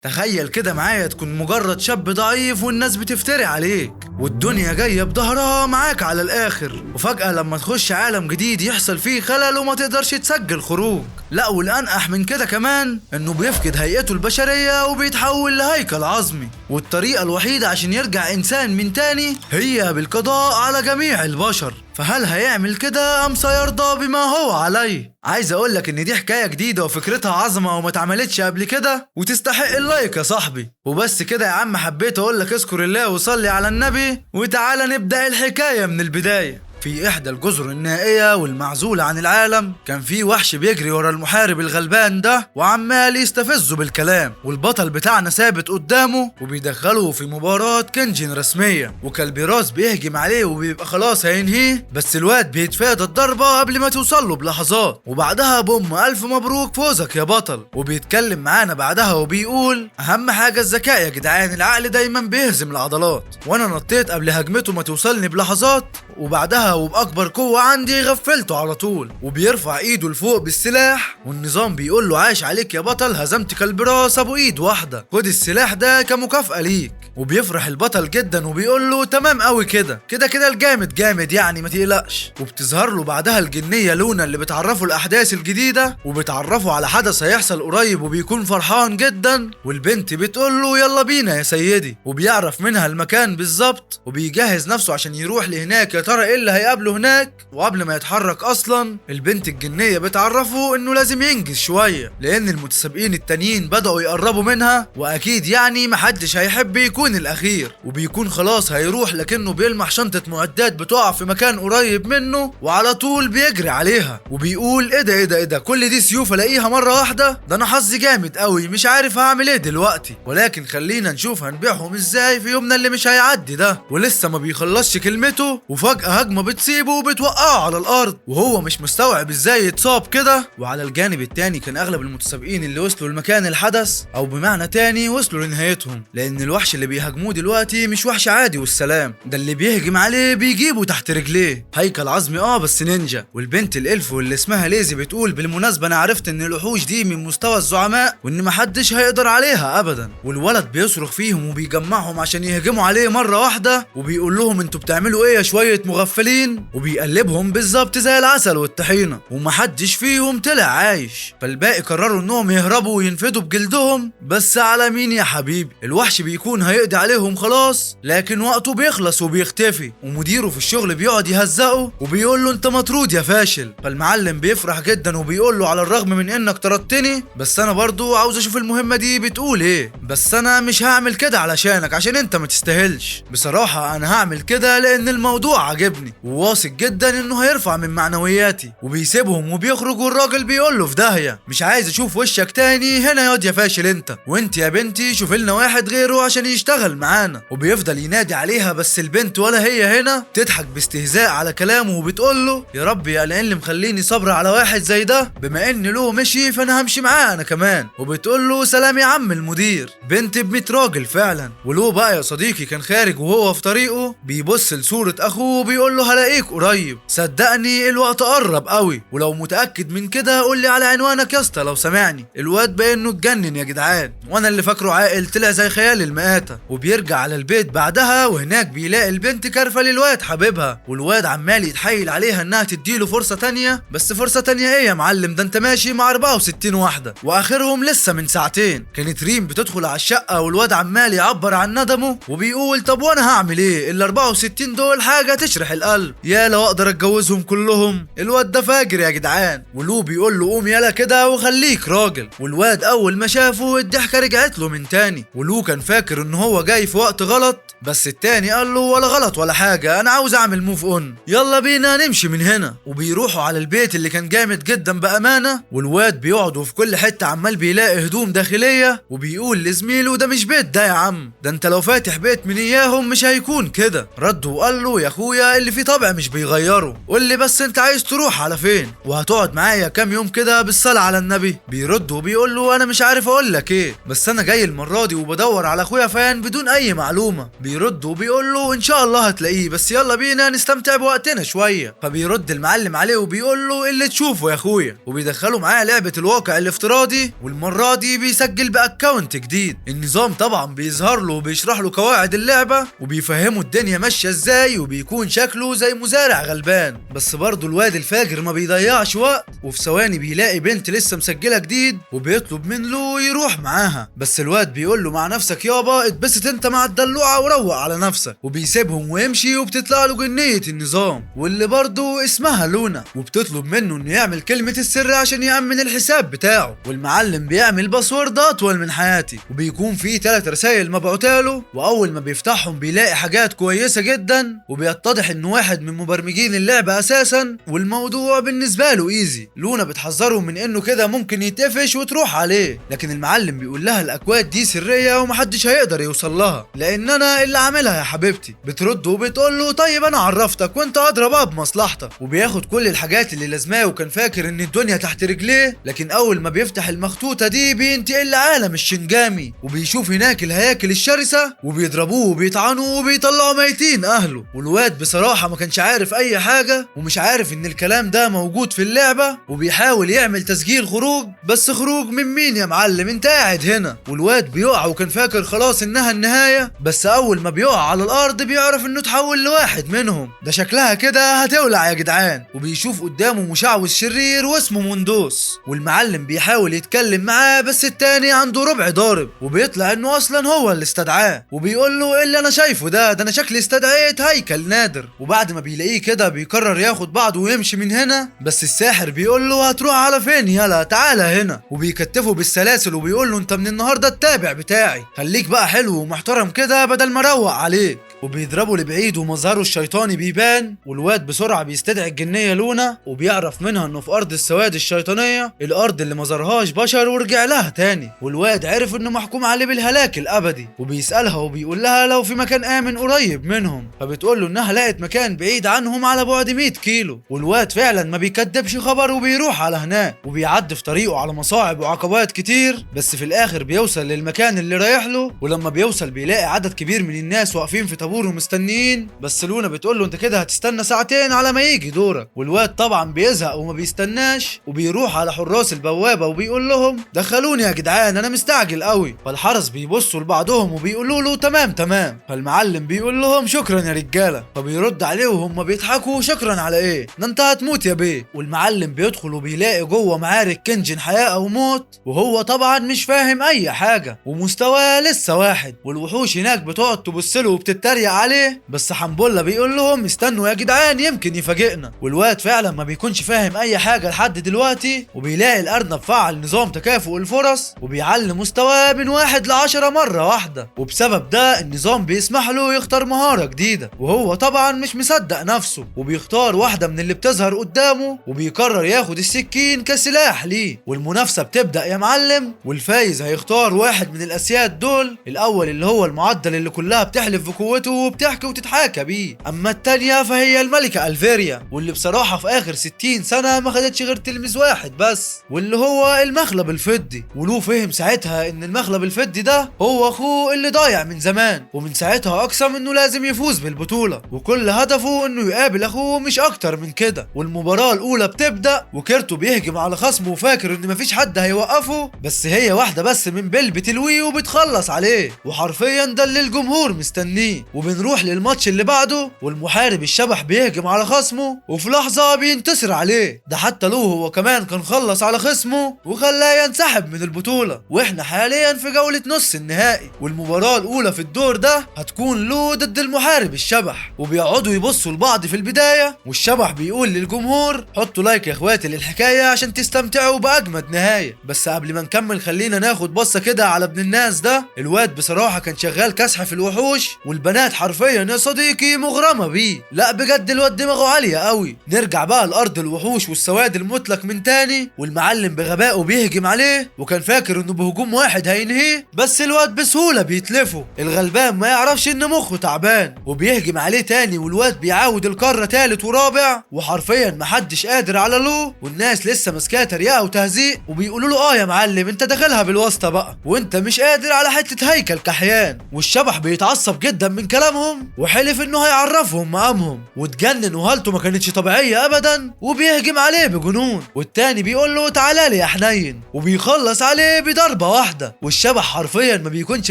تخيل كده معايا تكون مجرد شاب ضعيف والناس بتفتري عليك والدنيا جاية بظهرها معاك على الآخر، وفجأة لما تخش عالم جديد يحصل فيه خلل وما تقدرش تسجل خروج. لا والأنقح من كده كمان إنه بيفقد هيئته البشرية وبيتحول لهيكل عظمي، والطريقة الوحيدة عشان يرجع إنسان من تاني هي بالقضاء على جميع البشر. فهل هيعمل كده أم سيرضى بما هو عليه؟ عايز أقولك إن دي حكاية جديدة وفكرتها عظمة وما اتعملتش قبل كده وتستحق اللايك يا صاحبي. وبس كده يا عم، حبيت أقولك اذكر الله وصلي على النبي، وتعالى نبدأ الحكاية من البداية. في إحدى الجزر النائية والمعزولة عن العالم كان في وحش بيجري ورا المحارب الغلبان ده وعمال يستفزه بالكلام، والبطل بتاعنا ثابت قدامه وبيدخله في مباراة كنجن رسمية، وكالبيراس بيهجم عليه وبيبقى خلاص هينهيه، بس الواد بيتفادى الضربة قبل ما توصله بلحظات، وبعدها بوم ألف مبروك فوزك يا بطل. وبيتكلم معانا بعدها وبيقول أهم حاجة الذكاء يا جدعان، العقل دايما بيهزم العضلات، وأنا نطيت قبل هجمته ما توصلني بلحظات، وبعدها وبأكبر قوة عندي غفلته على طول. وبيرفع ايده لفوق بالسلاح والنظام بيقول له عاش عليك يا بطل، هزمت كالبراس ابو ايد واحدة، خد السلاح ده كمكافأة ليك. وبيفرح البطل جدا وبيقول له تمام قوي كده كده الجامد جامد يعني ما تقلقش. وبتظهر له بعدها الجنية لونا اللي بتعرفه الأحداث الجديدة وبتعرفه على حدث هيحصل قريب، وبيكون فرحان جدا. والبنت بتقول له يلا بينا يا سيدي، وبيعرف منها المكان بالظبط وبيجهز نفسه عشان يروح لهناك. يا ترى ايه اللي هيقابله هناك؟ وقبل ما يتحرك اصلا البنت الجنية بتعرفه انه لازم ينجز شوية لان المتسابقين التانيين بدأوا يقربوا منها، واكيد يعني محدش هيحب يكون الاخير. وبيكون خلاص هيروح لكنه بيلمح شنطة معدات بتقع في مكان قريب منه وعلى طول بيجري عليها وبيقول ايه ده كل دي سيوف الاقيها مرة واحدة؟ ده انا حظي جامد قوي، مش عارف هعمل ايه دلوقتي، ولكن خلينا نشوف هنبيعهم ازاي في يومنا اللي مش هيعدي ده. ولسه ما بيخلصش كلمته وفجأة هجمة بتصيبه وبتوقعه على الارض وهو مش مستوعب ازاي يتصاب كده. وعلى الجانب التاني كان اغلب المتسابقين اللي وصلوا لمكان الحدث، او بمعنى تاني وصلوا لنهايتهم، لان الوحش اللي بيهاجموه دلوقتي مش وحش عادي والسلام، ده اللي بيهجم عليه بيجيبه تحت رجليه هيكل عظمي بس نينجا. والبنت الالف واللي اسمها ليزي بتقول بالمناسبة انا عرفت ان الوحوش دي من مستوى الزعماء وان محدش هيقدر عليها ابدا. والولد بيصرخ فيهم وبيجمعهم عشان يهجموا عليه مرة واحدة وبيقول لهم انتوا بتعملوا ايه يا شوية مغفلين، وبيقلبهم بالظبط زي العسل والطحينة ومحدش فيهم طلع عايش. فالباقي قرروا انهم يهربوا وينفدوا بجلدهم، بس على مين يا حبيبي؟ الوحش بيكون هيقضي عليهم خلاص لكن وقته بيخلص وبيختفي، ومديره في الشغل بيقعد يهزقه وبيقول له انت مطرود يا فاشل. فالمعلم بيفرح جدا وبيقول له على الرغم من انك طردتني بس انا برضو عاوز اشوف المهمة دي بتقول ايه، بس انا مش هعمل كده علشانك عشان انت ما تستاهلش، بصراحة انا هعمل كده لان الموضوع عجبني وواثق جدا انه هيرفع من معنوياتي. وبيسيبهم وبيخرج والراجل بيقول له في داهية، مش عايز اشوف وشك تاني هنا ياض يا فاشل انت، وانت يا بنتي شوف لنا واحد غيره عشان يشتغل معانا. وبيفضل ينادي عليها بس البنت ولا هي هنا، تضحك باستهزاء على كلامه وبتقول له يا رب يا اللي مخليني صبر على واحد زي ده، بما ان له مشي فانا همشي معاه انا كمان. وبتقول له سلام يا عم المدير. بنت ب100 راجل فعلا. ولو بقى يا صديقي كان خارج وهو في طريقه بيبص لصورة اخوه وبيقول له هلاقيك قريب، صدقني الوقت قرب قوي، ولو متأكد من كده قول لي على عنوانك يا اسطى لو سامعني. الواد بانه اتجنن يا جدعان، وانا اللي فاكره عاقل طلع زي خيال المآتة. وبيرجع على البيت بعدها وهناك بيلاقي البنت كارفة للواد حبيبها، والواد عمال يتحايل عليها انها تديله فرصة تانية. بس فرصة تانية ايه يا معلم؟ ده انت ماشي مع 64 واحدة واخرهم لسه من ساعتين. كانت ريم بتدخل على الشقة والواد عمال يعبر عن ندمه وبيقول طب وانا هعمل ايه؟ ال 64 دول حاجة تشرح القلب، يا لو اقدر اتجوزهم كلهم. الواد ده فاجر يا جدعان. ولو بيقول له قوم يلا كده وخليك راجل. والواد اول ما شافه الضحكة رجعت له من تاني، ولو كان فاكر ان هو جاي في وقت غلط، بس التاني قال له ولا غلط ولا حاجة، انا عاوز اعمل موف اون، يلا بينا نمشي من هنا. وبيروحوا على البيت اللي كان جامد جدا بأمانة، والواد بيقعد في كل حتة عمال بيلاقي هدوم داخلية وبيقول لزميله ده مش بيت ده يا عم، ده انت لو فاتح بيت من اياهم مش هيكون كده. رد وقال له يا اخويا اللي فيه طبع مش بيغيره، قول لي بس انت عايز تروح على فين وهتقعد معايا كام يوم كده بالصلاة على النبي. بيرد وبيقول له انا مش عارف اقول لك ايه، بس انا جاي المرة دي وبدور على اخويا فان جدعان بدون اي معلومة. بيرد وبيقول له ان شاء الله هتلاقيه، بس يلا بينا نستمتع بوقتنا شوية. فبيرد المعلم عليه وبيقول له اللي تشوفه يا اخويا، وبيدخله معاه لعبة الواقع الافتراضي، والمرة دي بيسجل باكونت جديد. النظام طبعا بيظهر له وبيشرح له قواعد اللعبة وبيفهمه الدنيا ماشية ازاي، وبيكون شكله زي مزارع غلبان. بس برضه الواد الفاجر ما بيضيعش وقت، وفي ثواني بيلاقي بنت لسه مسجلة جديد وبيطلب منه يروح معاها. بس الواد بيقول له مع نفسك يابا، اتبسط انت مع الدلوعة وروق على نفسك. وبيسيبهم ويمشي، وبتطلع له جنية النظام واللي برضه اسمها لونا، وبتطلب منه انه يعمل كلمة السر عشان يأمن الحساب بتاعه. والمعلم بيعمل باسورد اطول من حياتي، وبيكون فيه 3 رسائل مبعوتاله، واول ما بيفتحهم بيلاقي حاجات كويسة جدا، وبيتضح انه واحد من مبرمجين اللعبة اساسا، والموضوع بالنسبة له ايزي. لونا بتحذره من انه كده ممكن يتقفش وتروح عليه، لكن المعلم بيقول لها الاكواد دي سرية ومحدش هيقدر يوصل لها، لان انا اللي عاملها يا حبيبتي. بترد وبتقول له طيب انا عرفتك وانت ادرى بقى بمصلحتك. وبياخد كل الحاجات اللي لازماه، وكان فاكر ان الدنيا تحت رجليه، لكن اول ما بيفتح المخطوطة دي بينتقل لعالم الشنجامي، وبيشوف هناك الهياكل الشرسة، وبيضربوه وبيطعنوا وبيطلعوا ميتين اهله. والواد بصراحة ما كانش عارف اي حاجة، ومش عارف ان الكلام ده موجود في اللعبة، وبيحاول يعمل تسجيل خروج، بس خروج من مين يا معلم، انت قاعد هنا. والواد بيقع وكان فاكر خلاص انها النهاية، بس اول ما بيقع على الارض بيعرف انه اتحول لواحد منهم. ده شكلها كده هتولع يا جدعان. وبيشوف قدامه مشعوذ شرير واسمه موندوس، والمعلم بيحاول يتكلم معاه، بس التاني عنده ربع ضارب، وبيطلع انه اصلا هو اللي استدعاه. وبيقول له ايه اللي انا شايفه ده انا شكلي استدعيت هيكل نادر. وبعد ما بيلاقيه كده بيقرر ياخد بعضه ويمشي من هنا، بس الساحر بيقول له هتروح على فين يلا تعالى هنا، وبيكتفه بالسلاسل وبيقول له انت من النهارده التابع بتاعي، خليك بقى حلو ومحترم كده بدل ما اروق عليك. وبيضربه لبعيد ومظهره الشيطاني بيبان، والواد بسرعه بيستدعي الجنيه لونا، وبيعرف منها انه في ارض السواد الشيطانيه، الارض اللي ما زارهاش بشر ورجع لها تاني. والواد عرف انه محكوم عليه بالهلاك الابدي، وبيسالها وبيقول لها لو في مكان امن قريب منهم، فبتقول له انها لقت مكان بعيد عنهم على بعد 100 كيلو. والواد فعلا ما بيكدبش خبر وبيروح على هناك، وبيعدي في طريقه على مصاعب وعقبات كتير، بس في الاخر بيوصل للمكان اللي رايح له. ولما بيوصل بيلاقي عدد كبير من الناس واقفين في طابور ومستنيين، بس لونا بتقول له انت كده هتستنى ساعتين على ما يجي دورك. والواد طبعا بيزهق وما بيستناش، وبيروح على حراس البوابه وبيقول لهم دخلوني يا جدعان انا مستعجل قوي. فالحرس بيبصوا لبعضهم وبيقولوا له تمام تمام. فالمعلم بيقول لهم شكرا يا رجاله، فبيرد عليه وهم بيضحكوا شكرا على ايه ده انت هتموت يا بيه. والمعلم بيدخل وبيلاقي جوه معارك كنجن حياه او موت، وهو طبعا مش فاهم اي حاجه ومستواه لسه واحد. والوحوش هناك بتقعد تبص له وبتتريق عليه، بس حنبله بيقول لهم استنوا يا جدعان يمكن يفاجئنا. والواد فعلا ما بيكونش فاهم اي حاجه لحد دلوقتي، وبيلاقي الارنب فعل نظام تكافؤ الفرص وبيعلي مستواه من 1 ل10 مره واحده، وبسبب ده النظام بيسمح له يختار مهاره جديده، وهو طبعا مش مصدق نفسه، وبيختار واحده من اللي بتظهر قدامه، وبيقرر ياخد السكين كسلاح ليه. والمنافسه بتبدا يا معلم، والفايز هيختار واحد من الاسياد دول، الاول اللي هو المعدل اللي كلها بتحلف بقوته وبتحكي وتتحاكى بيه، اما التانية فهي الملكة الفيريا، واللي بصراحة في اخر 60 سنة ما خدتش غير تلميذ واحد بس، واللي هو المخلب الفضي. ولو فهم ساعتها ان المخلب الفضي ده هو اخوه اللي ضايع من زمان، ومن ساعتها اقسم انه لازم يفوز بالبطولة، وكل هدفه انه يقابل اخوه مش اكتر من كده. والمباراة الاولى بتبدأ، وكيرتو بيهجم على خصمه وفاكر ان مفيش حد هيوقفه، بس هي واحدة بس من بلبة الوي وبتخلص عليه، وحرفيا ده اللي الجمهور مستنيه. وبنروح للماتش اللي بعده، والمحارب الشبح بيهجم على خصمه وفي لحظة بينتصر عليه، ده حتى لو هو كمان كان خلص على خصمه وخلاه ينسحب من البطولة. واحنا حاليا في جولة نص النهائي، والمباراة الاولى في الدور ده هتكون لو ضد المحارب الشبح، وبيقعدوا يبصوا لبعض في البداية، والشبح بيقول للجمهور حطوا لايك يا اخواتي للحكاية عشان تستمتعوا باجمد نهاية. بس قبل ما نكمل خلينا ناخد بصة كده على ابن الناس ده. الواد بصراحة كان شغال كسح في الوحوش، والبنات والبنات حرفيا يا صديقي مغرمة بيه. لا بجد الواد دماغه عالية قوي. نرجع بقى لأرض الوحوش والسواد المطلق من تاني، والمعلم بغبائه بيهجم عليه، وكان فاكر انه بهجوم واحد هينهيه، بس الواد بسهولة بيتلفه. الغلبان ما يعرفش ان مخه تعبان وبيهجم عليه تاني، والواد بيعاود الكرة تالت ورابع، وحرفيا محدش قادر على لو، والناس لسه ماسكاه تريقة وتهزيق وبيقولوا له يا معلم انت داخلها بالواسطة بقى، وانت مش قادر على حتة هيكل كحيان. والشبح بيتعصب جدا من كلامهم وحلف انه هيعرفهم مقامهم، واتجنن وهالته ما كانتش طبيعية ابدا، وبيهجم عليه بجنون. والتاني بيقول له تعالى لي يا حنين، وبيخلص عليه بضربة واحدة. والشبح حرفيا ما بيكونش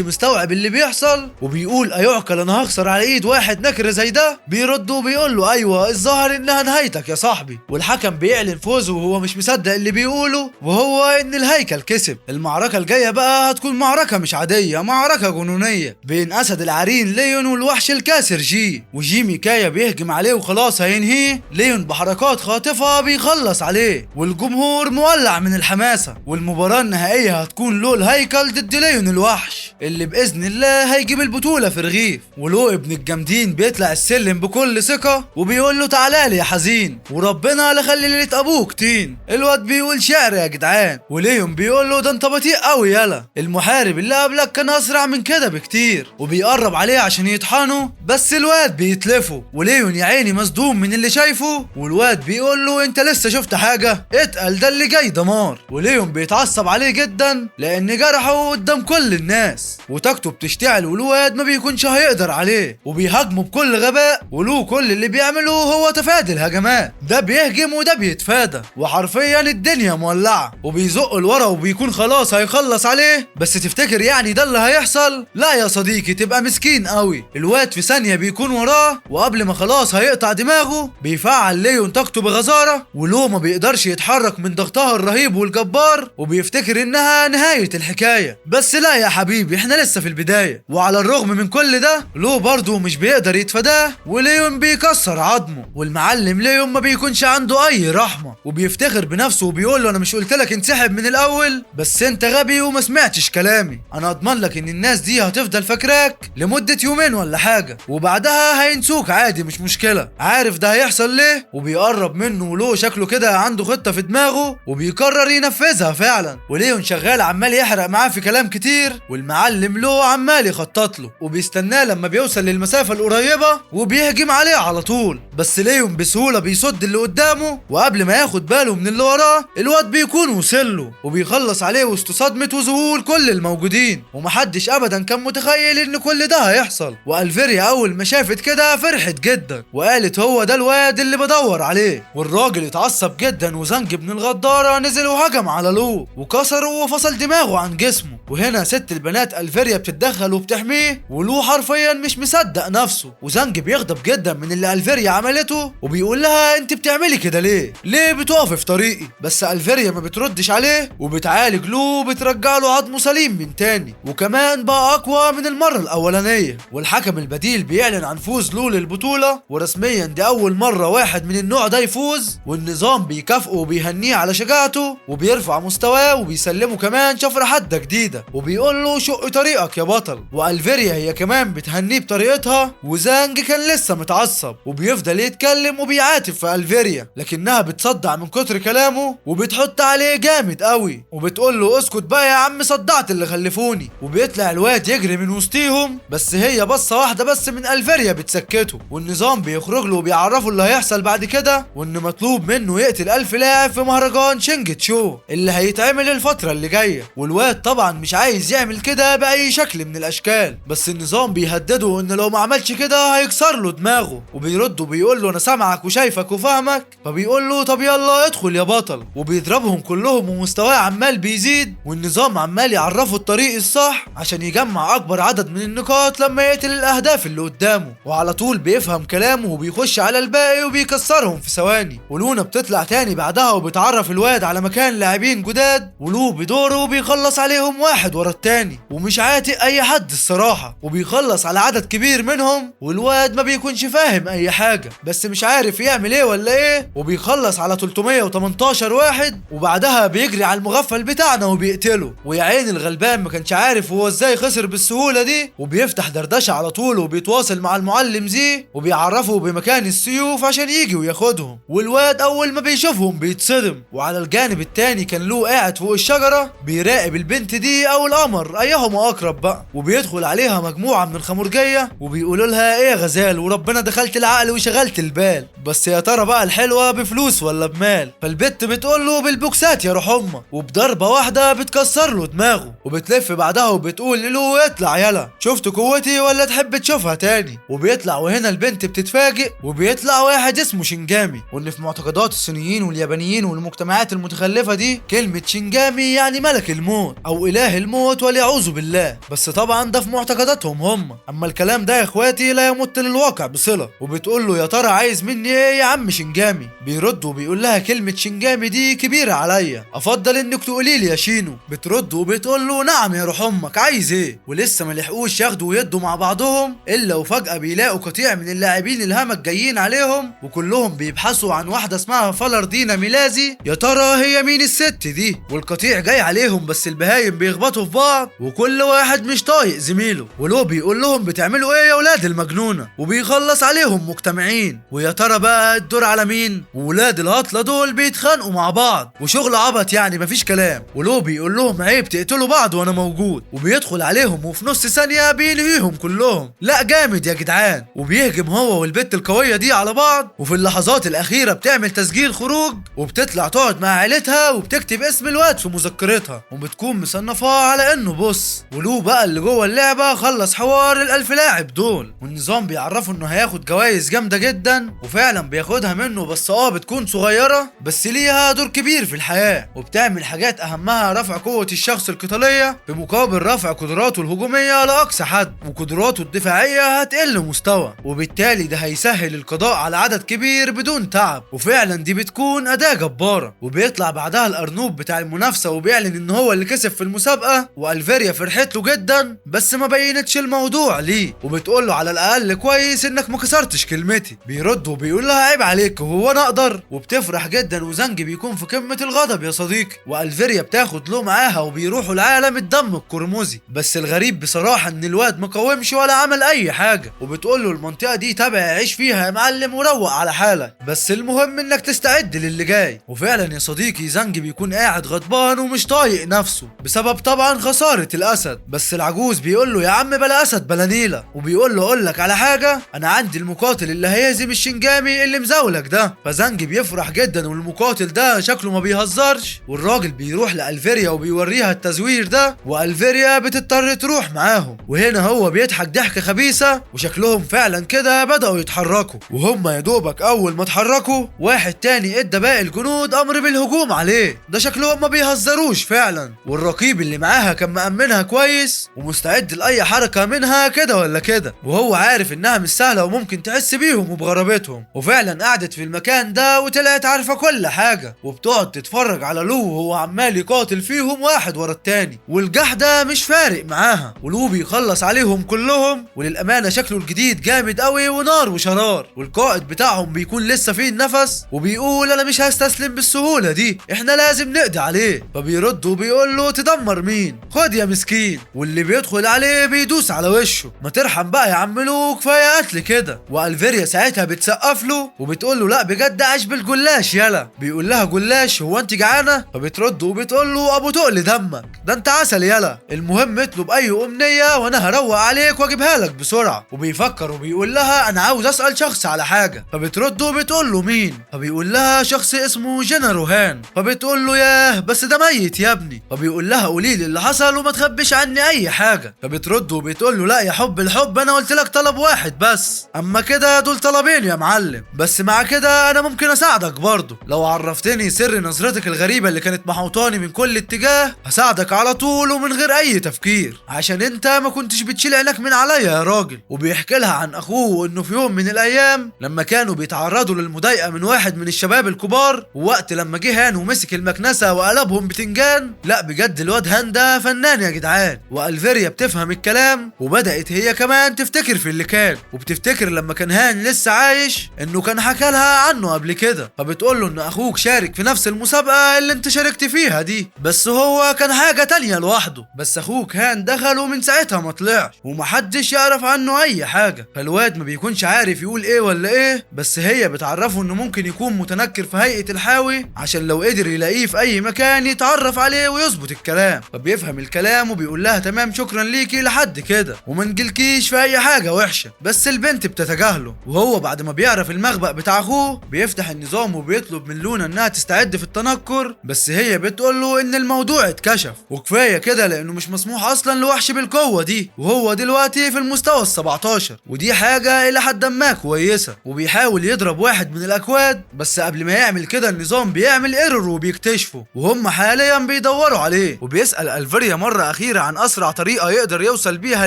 مستوعب اللي بيحصل، وبيقول ايعقل انا هخسر على ايد واحد نكر زي ده؟ بيرد وبيقول له ايوه الظاهر انها نهايتك يا صاحبي. والحكم بيعلن فوزه وهو مش مصدق اللي بيقوله، وهو ان الهيكل كسب. المعركة الجاية بقى هتكون معركة مش عادية، معركة جنونية بين اسد العرين ليون والوحش الكاسر جي. وجي ميكايا بيهجم عليه وخلاص هينهيه، ليون بحركات خاطفة بيخلص عليه، والجمهور مولع من الحماسة. والمباراة النهائية هتكون لو الهيكل ضد ليون الوحش، اللي بإذن الله هيجيب البطولة في رغيف. ولو ابن الجامدين بيطلع السلم بكل ثقة وبيقول له تعالى لي يا حزين، وربنا لا خلي ليلة ابوك تين. الواد بيقول شعر يا جدعان، وليون بيقول له ده انت بطيء قوي يلا، المحارب اللي قبلك كان اسرع من كده بكتير. وبيقرب عليه عشان يطحنه، بس الواد بيتلفه، وليون يا عيني مصدوم من اللي شايفه. والواد بيقول له انت لسه شفت حاجة؟ اتقل ده اللي جاي دمار. وليون بيتعصب عليه جدا لان جرحه قدام كل الناس، وطاقته بتشتعل، والواد ما بيكونش هيقدر عليه وبيهاجمه بكل غباء. ولو كل اللي بيعمله هو تفادي الهجمات، ده بيهجم وده بيتفادى، وحرفيا الدنيا مولعة. وبيزق لورا وبيكون خلاص هيخلص عليه، بس تفتكر يعني ده اللي هيحصل؟ لا يا صديقي تبقى مسكين قوي. الواد في ثانية بيكون وراه، وقبل ما خلاص هيقطع دماغه بيفعل ليون طاقته بغزارة، ولو ما بيقدرش يتحرك من ضغطها الرهيب والجبار، وبيفتكر انها نهاية الحكاية. بس لا يا حبيبي احنا لسه في البداية. وعلى الرغم من كل ده لو برضه مش بيقدر يتفاداه، وليون بيكسر عظمه. والمعلم ليون ما بيكونش عنده اي رحمة، وبيفتخر بنفسه وبيقول له انا مش قلت لك انسحب من الاول؟ بس انت غبي وما سمعتش كلامي. انا اضمن لك ان الناس دي هتفضل فاكراك لمدة يومين ولا حاجة، وبعدها هينسوك عادي مش مشكلة. عارف ده هيحصل ليه؟ وبيقرب منه، ولو شكله كده عنده خطة في دماغه وبيقرر ينفذها فعلا. وليون شغال عمال يحرق معاه في كلام كتير، والمعلم لو عمال يخطط له وبيستناه لما بيوصل للمسافة القريبة وبيهجم عليه على طول. بس ليون بسهولة بيصد اللي قدامه، وقبل ما ياخد باله من اللي وراه الواد بيكون وصل له وبيخلص عليه وسط صدمة وذهول كل الموجودين. ومحدش ابدا كان متخيل ان كل ده هيحصل. والفيريا اول ما شافت كده فرحت جدا وقالت هو ده الواد اللي بدور عليه. والراجل اتعصب جدا، وزنج ابن الغدارة نزل وهجم على لو وكسره وفصل دماغه عن جسمه. وهنا ست البنات الفيريا بتتدخل وبتحميه، ولو حرفيا مش مصدق نفسه. وزنج بيغضب جدا من اللي الفيريا عملته، وبيقول لها انت بتعملي كده ليه بتقفي في طريقي؟ بس الفيريا ما بتردش عليه، وبتعالج لو وبترجع له عظمه سليم من تاني، وكمان بقى اقوى من المره الاولانيه. والحكم البديل بيعلن عن فوز لو للبطوله، ورسميا دي اول مره واحد من النوع ده يفوز. والنظام بيكافئه وبيهنيه على شجاعته، وبيرفع مستواه، وبيسلمه كمان شفره حاده جديده، وبيقول له شق طريقك يا بطل. والفيريا هي كمان بتهنيه بطريقتها. وزانج كان لسه متعصب وبيفضل يتكلم وبيعاتب في الفيريا، لكنها بتصدع من كتر كلامه وبتحط عليه جامد قوي، وبتقول له اسكت بقى يا عم صدعت اللي خلفوني. وبيطلع الواد يجري من وسطيهم، بس هي بصه واحده بس من الفيريا بتسكته. والنظام بيخرج له وبيعرفه اللي هيحصل بعد كده، وان مطلوب منه يقتل 1000 لاعب في مهرجان شينج تشو اللي هيتعمل الفتره اللي جايه. والواد طبعا مش عايز يعمل كده باي شكل من الاشكال، بس النظام بيهدده ان لو ما عملش كده هيكسر له دماغه. وبيرد وبيقول له انا سامعك وشايفك وفاهمك. فبيقول له طب يلا ادخل يا بطل. وبيضربهم كلهم ومستواه عمال بيزيد، والنظام عمال يعرفه الطريق الصح عشان يجمع اكبر عدد من النقاط لما يقتل الاهداف اللي قدامه. وعلى طول بيفهم كلامه وبيخش على الباقي وبيكسرهم في ثواني. ولونا بتطلع تاني بعدها وبتعرف الواد على مكان لاعبين جداد، ولو بدوره بيخلص عليهم واحد واحد ورا التاني ومش عاتق اي حد الصراحة، وبيخلص على عدد كبير منهم، والواد ما بيكونش فاهم اي حاجة بس مش عارف يعمل ايه ولا ايه، وبيخلص على 318 واحد، وبعدها بيجري على المغفل بتاعنا وبيقتله. ويا عين الغلبان ما كانش عارف هو ازاي خسر بالسهولة دي، وبيفتح دردشة على طول وبيتواصل مع المعلم زي وبيعرفه بمكان السيوف عشان يجي وياخدهم. والواد اول ما بيشوفهم بيتصدم. وعلى الجانب التاني كان له قاعد فوق الشجرة بيراقب البنت دي او القمر ايهما اقرب بقى، وبيدخل عليها مجموعة من الخمرجية وبيقولوا لها ايه يا غزال وربنا دخلت العقل وشغلت البال، بس يا ترى بقى الحلوة بفلوس ولا بمال؟ فالبت بتقول له بالبوكسات يا روح امك، وبضربة واحدة بتكسر له دماغه، وبتلف بعدها وبتقول له اطلع يلا شفت قوتي ولا تحب تشوفها تاني؟ وبيطلع، وهنا البنت بتتفاجئ وبيطلع واحد اسمه شينجامي. وان في معتقدات الصينيين واليابانيين والمجتمعات المتخلفة دي كلمة شينجامي يعني ملك الموت او اله الموت واليعوذ بالله، بس طبعا ده في معتقداتهم هم. اما الكلام ده يا اخواتي لا يمت للواقع بصلة. وبتقول له يا ترى عايز مني ايه يا عم شينجامي؟ بيرد وبيقول لها كلمة شينجامي دي كبيرة عليا، افضل انك تقولي لي يا شينو. بترد وبتقول له نعم يا روح امك عايز ايه؟ ولسه ما لحقوش ياخدوا ويدوا مع بعضهم الا وفجأة بيلاقوا قطيع من اللاعبين الهمج جايين عليهم، وكلهم بيبحثوا عن واحدة اسمها فالردينا ميلازي. يا ترى هي مين الست دي؟ والقطيع جاي عليهم بس البهايم بيخبطوا في بعض وكل واحد مش طايق زميله، ولو بيقول لهم بتعملوا ايه يا ولاد المجنونة، وبيخلص عليهم مجتمعين. ويا ترى بقى الدور على مين؟ وولاد الهطلة دول بيتخانقوا مع بعض وشغل عبط يعني مفيش كلام، ولو بيقول لهم عيب تقتلوا بعض وانا موجود، وبيدخل عليهم وفي نص ثانية بينهيهم كلهم. لا جامد يا جدعان. وبيهجم هو والبت القوية دي على بعض، وفي اللحظات الأخيرة بتعمل تسجيل خروج وبتطلع تقعد مع عيلتها وبتكتب اسم الواد في مذكرتها وبتكون مصنفاه على انه بص. ولو بقى اللي جوه اللعبة خلص حوار ال1000 لاعب دول، والنظام بيعرفه انه هياخد جوائز جامدة جدا، وفعلا بياخدها منه بس بتكون صغيرة بس ليها دور كبير في الحياة، وبتعمل حاجات اهمها رفع قوة الشخص القتالية بمقابل رفع قدراته الهجومية لأقصى حد، وقدراته الدفاعية هتقل مستوى، وبالتالي ده هيسهل القضاء على عدد كبير بدون تعب. وفعلا دي بتكون أداة جبارة. وبيطلع بعدها الأرنوب بتاع المنافسة وبيعلن ان هو اللي كسب في المسابقة، والفيريا فرحت له جدا بس ما بينتش الموضوع ليه، وبتقول له على الأقل كويس انك ما كسرتش كلمتي. بيرد وبيقول لها عيب عليك وهو انا اقدر؟ وبتفرح جدا وزنجي بيكون في قمة الغضب يا صديقي، والفيريا بتاخد له معاها وبيروحوا لعالم الدم القرمزي. بس الغريب بصراحة ان الواد مقاومش ولا عمل اي حاجة، وبتقول له المنطقة دي تابع عيش فيها يا معلم وروق على حالك، بس المهم انك تستعد للي جاي. وفعلا يا صديقي زنجي بيكون قاعد غضبان ومش طايق نفسه بسبب طبعا خسارة الاسد، بس العجوز بيقول له يا عم بلا اسد بلا نيلة، وبيقول له اقول لك على حاجة، انا عندي المقاتل اللي هيهزم الشينجامي اللي مزاولك ده. فزنجي بيفرح جدا والمقاتل ده شكله ما بيهزرش، والراجل بيروح لألفيريا وبيوريها التزوير ده، وألفيريا بتضطر تروح معاهم. وهنا هو بيضحك ضحكة خبيثة، وشكلهم فعلا كده بدأوا يتحركوا، وهم يا دوبك اول ما اتحركوا واحد تاني ادى باقي الجنود امر بالهجوم عليه. ده شكلهم ما بيهزروش فعلا، والرقيب اللي معاها كان مأمنها كويس ومستعد لأي حركة منها كده ولا كده، وهو عارف انها مش سهلة وممكن تحس بيهم وبغرابتهم. وفعلا قعدت في المكان ده وطلعت عارفة كل حاجة، وبتقعد تتفرج على لو وهو عمال يقاتل فيهم واحد ورا التاني، والجحدة مش فارق معاها، ولو بيخلص عليهم كلهم. وللأمانة شكله الجديد جامد قوي ونار وشرار، والقائد بتاعهم بيكون لسه فيه النفس وبيقول انا مش هستسلم بالسهولة دي، احنا لازم نقضي عليه. فبيرد وبيقول له تدمر مين؟ خد يا مسكين. واللي بيدخل عليه بيدوس على وشه، ما ترحم بقى يا عم لو كفايه قتل كده. والفيريا ساعتها بتسقف له وبتقول له لا بجد عاش بالجلاش يلا. بيقول لها جلاش هو انت جعانه؟ فبترد وبتقول له ابو تقل دمك ده انت عسل يلا، المهم اطلب اي امنيه وانا هروق عليك واجيبها لك بسرعه. وبيفكر وبيقول لها انا عاوز اسال شخص على حاجه. فبترد وبتقول له مين؟ فبيقول لها شخص اسمه جنرال هان. فبتقول له ياه بس ده ميت يا ابني. فبيقول لها قولي لي اللي حصل وما تخبيش عني اي حاجه. فبترد وبتقول له لا يا حب الحب انا قلت لك طلب واحد بس، اما كده دول طلبين يا معلم، بس مع كده انا ممكن اساعدك برضه لو عرفتني سر نظرتك الغريبه اللي كانت محوطاني من كل اتجاه. هساعدك على طول ومن غير اي تفكير عشان انت ما كنتش بتشيل عينك من عليا يا راجل. وبيحكي لها عن اخوه وانه في يوم من الايام لما كانوا بيتعرضوا للمضايقه من واحد من الشباب الكبار، ووقت لما جه هان ومسك المكنسه وقلبهم بتنجان، لا بجد الواد هان هان ده فنان يا جدعان، والفيريا بتفهم الكلام وبدأت هي كمان تفتكر في اللي كان، وبتفتكر لما كان هان لسه عايش انه كان حكى لها عنه قبل كده، فبتقول له ان اخوك شارك في نفس المسابقة اللي انت شاركت فيها دي، بس هو كان حاجة تانية لوحده، بس اخوك هان دخل ومن ساعتها ما طلعش ومحدش يعرف عنه اي حاجة. فالواد ما بيكونش عارف يقول ايه ولا ايه، بس هي بتعرفه انه ممكن يكون متنكر في هيئة الحاوي عشان لو قدر يلاقيه في اي مكان يتعرف عليه ويظبط الكلام. فبيفهم الكلام وبيقول لها تمام شكرا ليكي لحد كده وما نجيلكيش في اي حاجة وحشة، بس البنت بتتجاهله. وهو بعد ما بيعرف المخبأ بتاع اخوه بيفتح النظام وبيطلب من لونا انها تستعد في التنكر، بس هي بتقول له ان الموضوع اتكشف وكفايه كده لانه مش مسموح اصلا لوحش بالقوه دي، وهو دلوقتي في المستوى ال17 ودي حاجه الى حد ما كويسه. وبيحاول يضرب واحد من الاكواد، بس قبل ما يعمل كده النظام بيعمل ايرور وبيكتشفه وهم حاليا بيدوروا عليه. وبيسال الفيريا مره اخيره عن اسرع طريقه يقدر يوصل بيها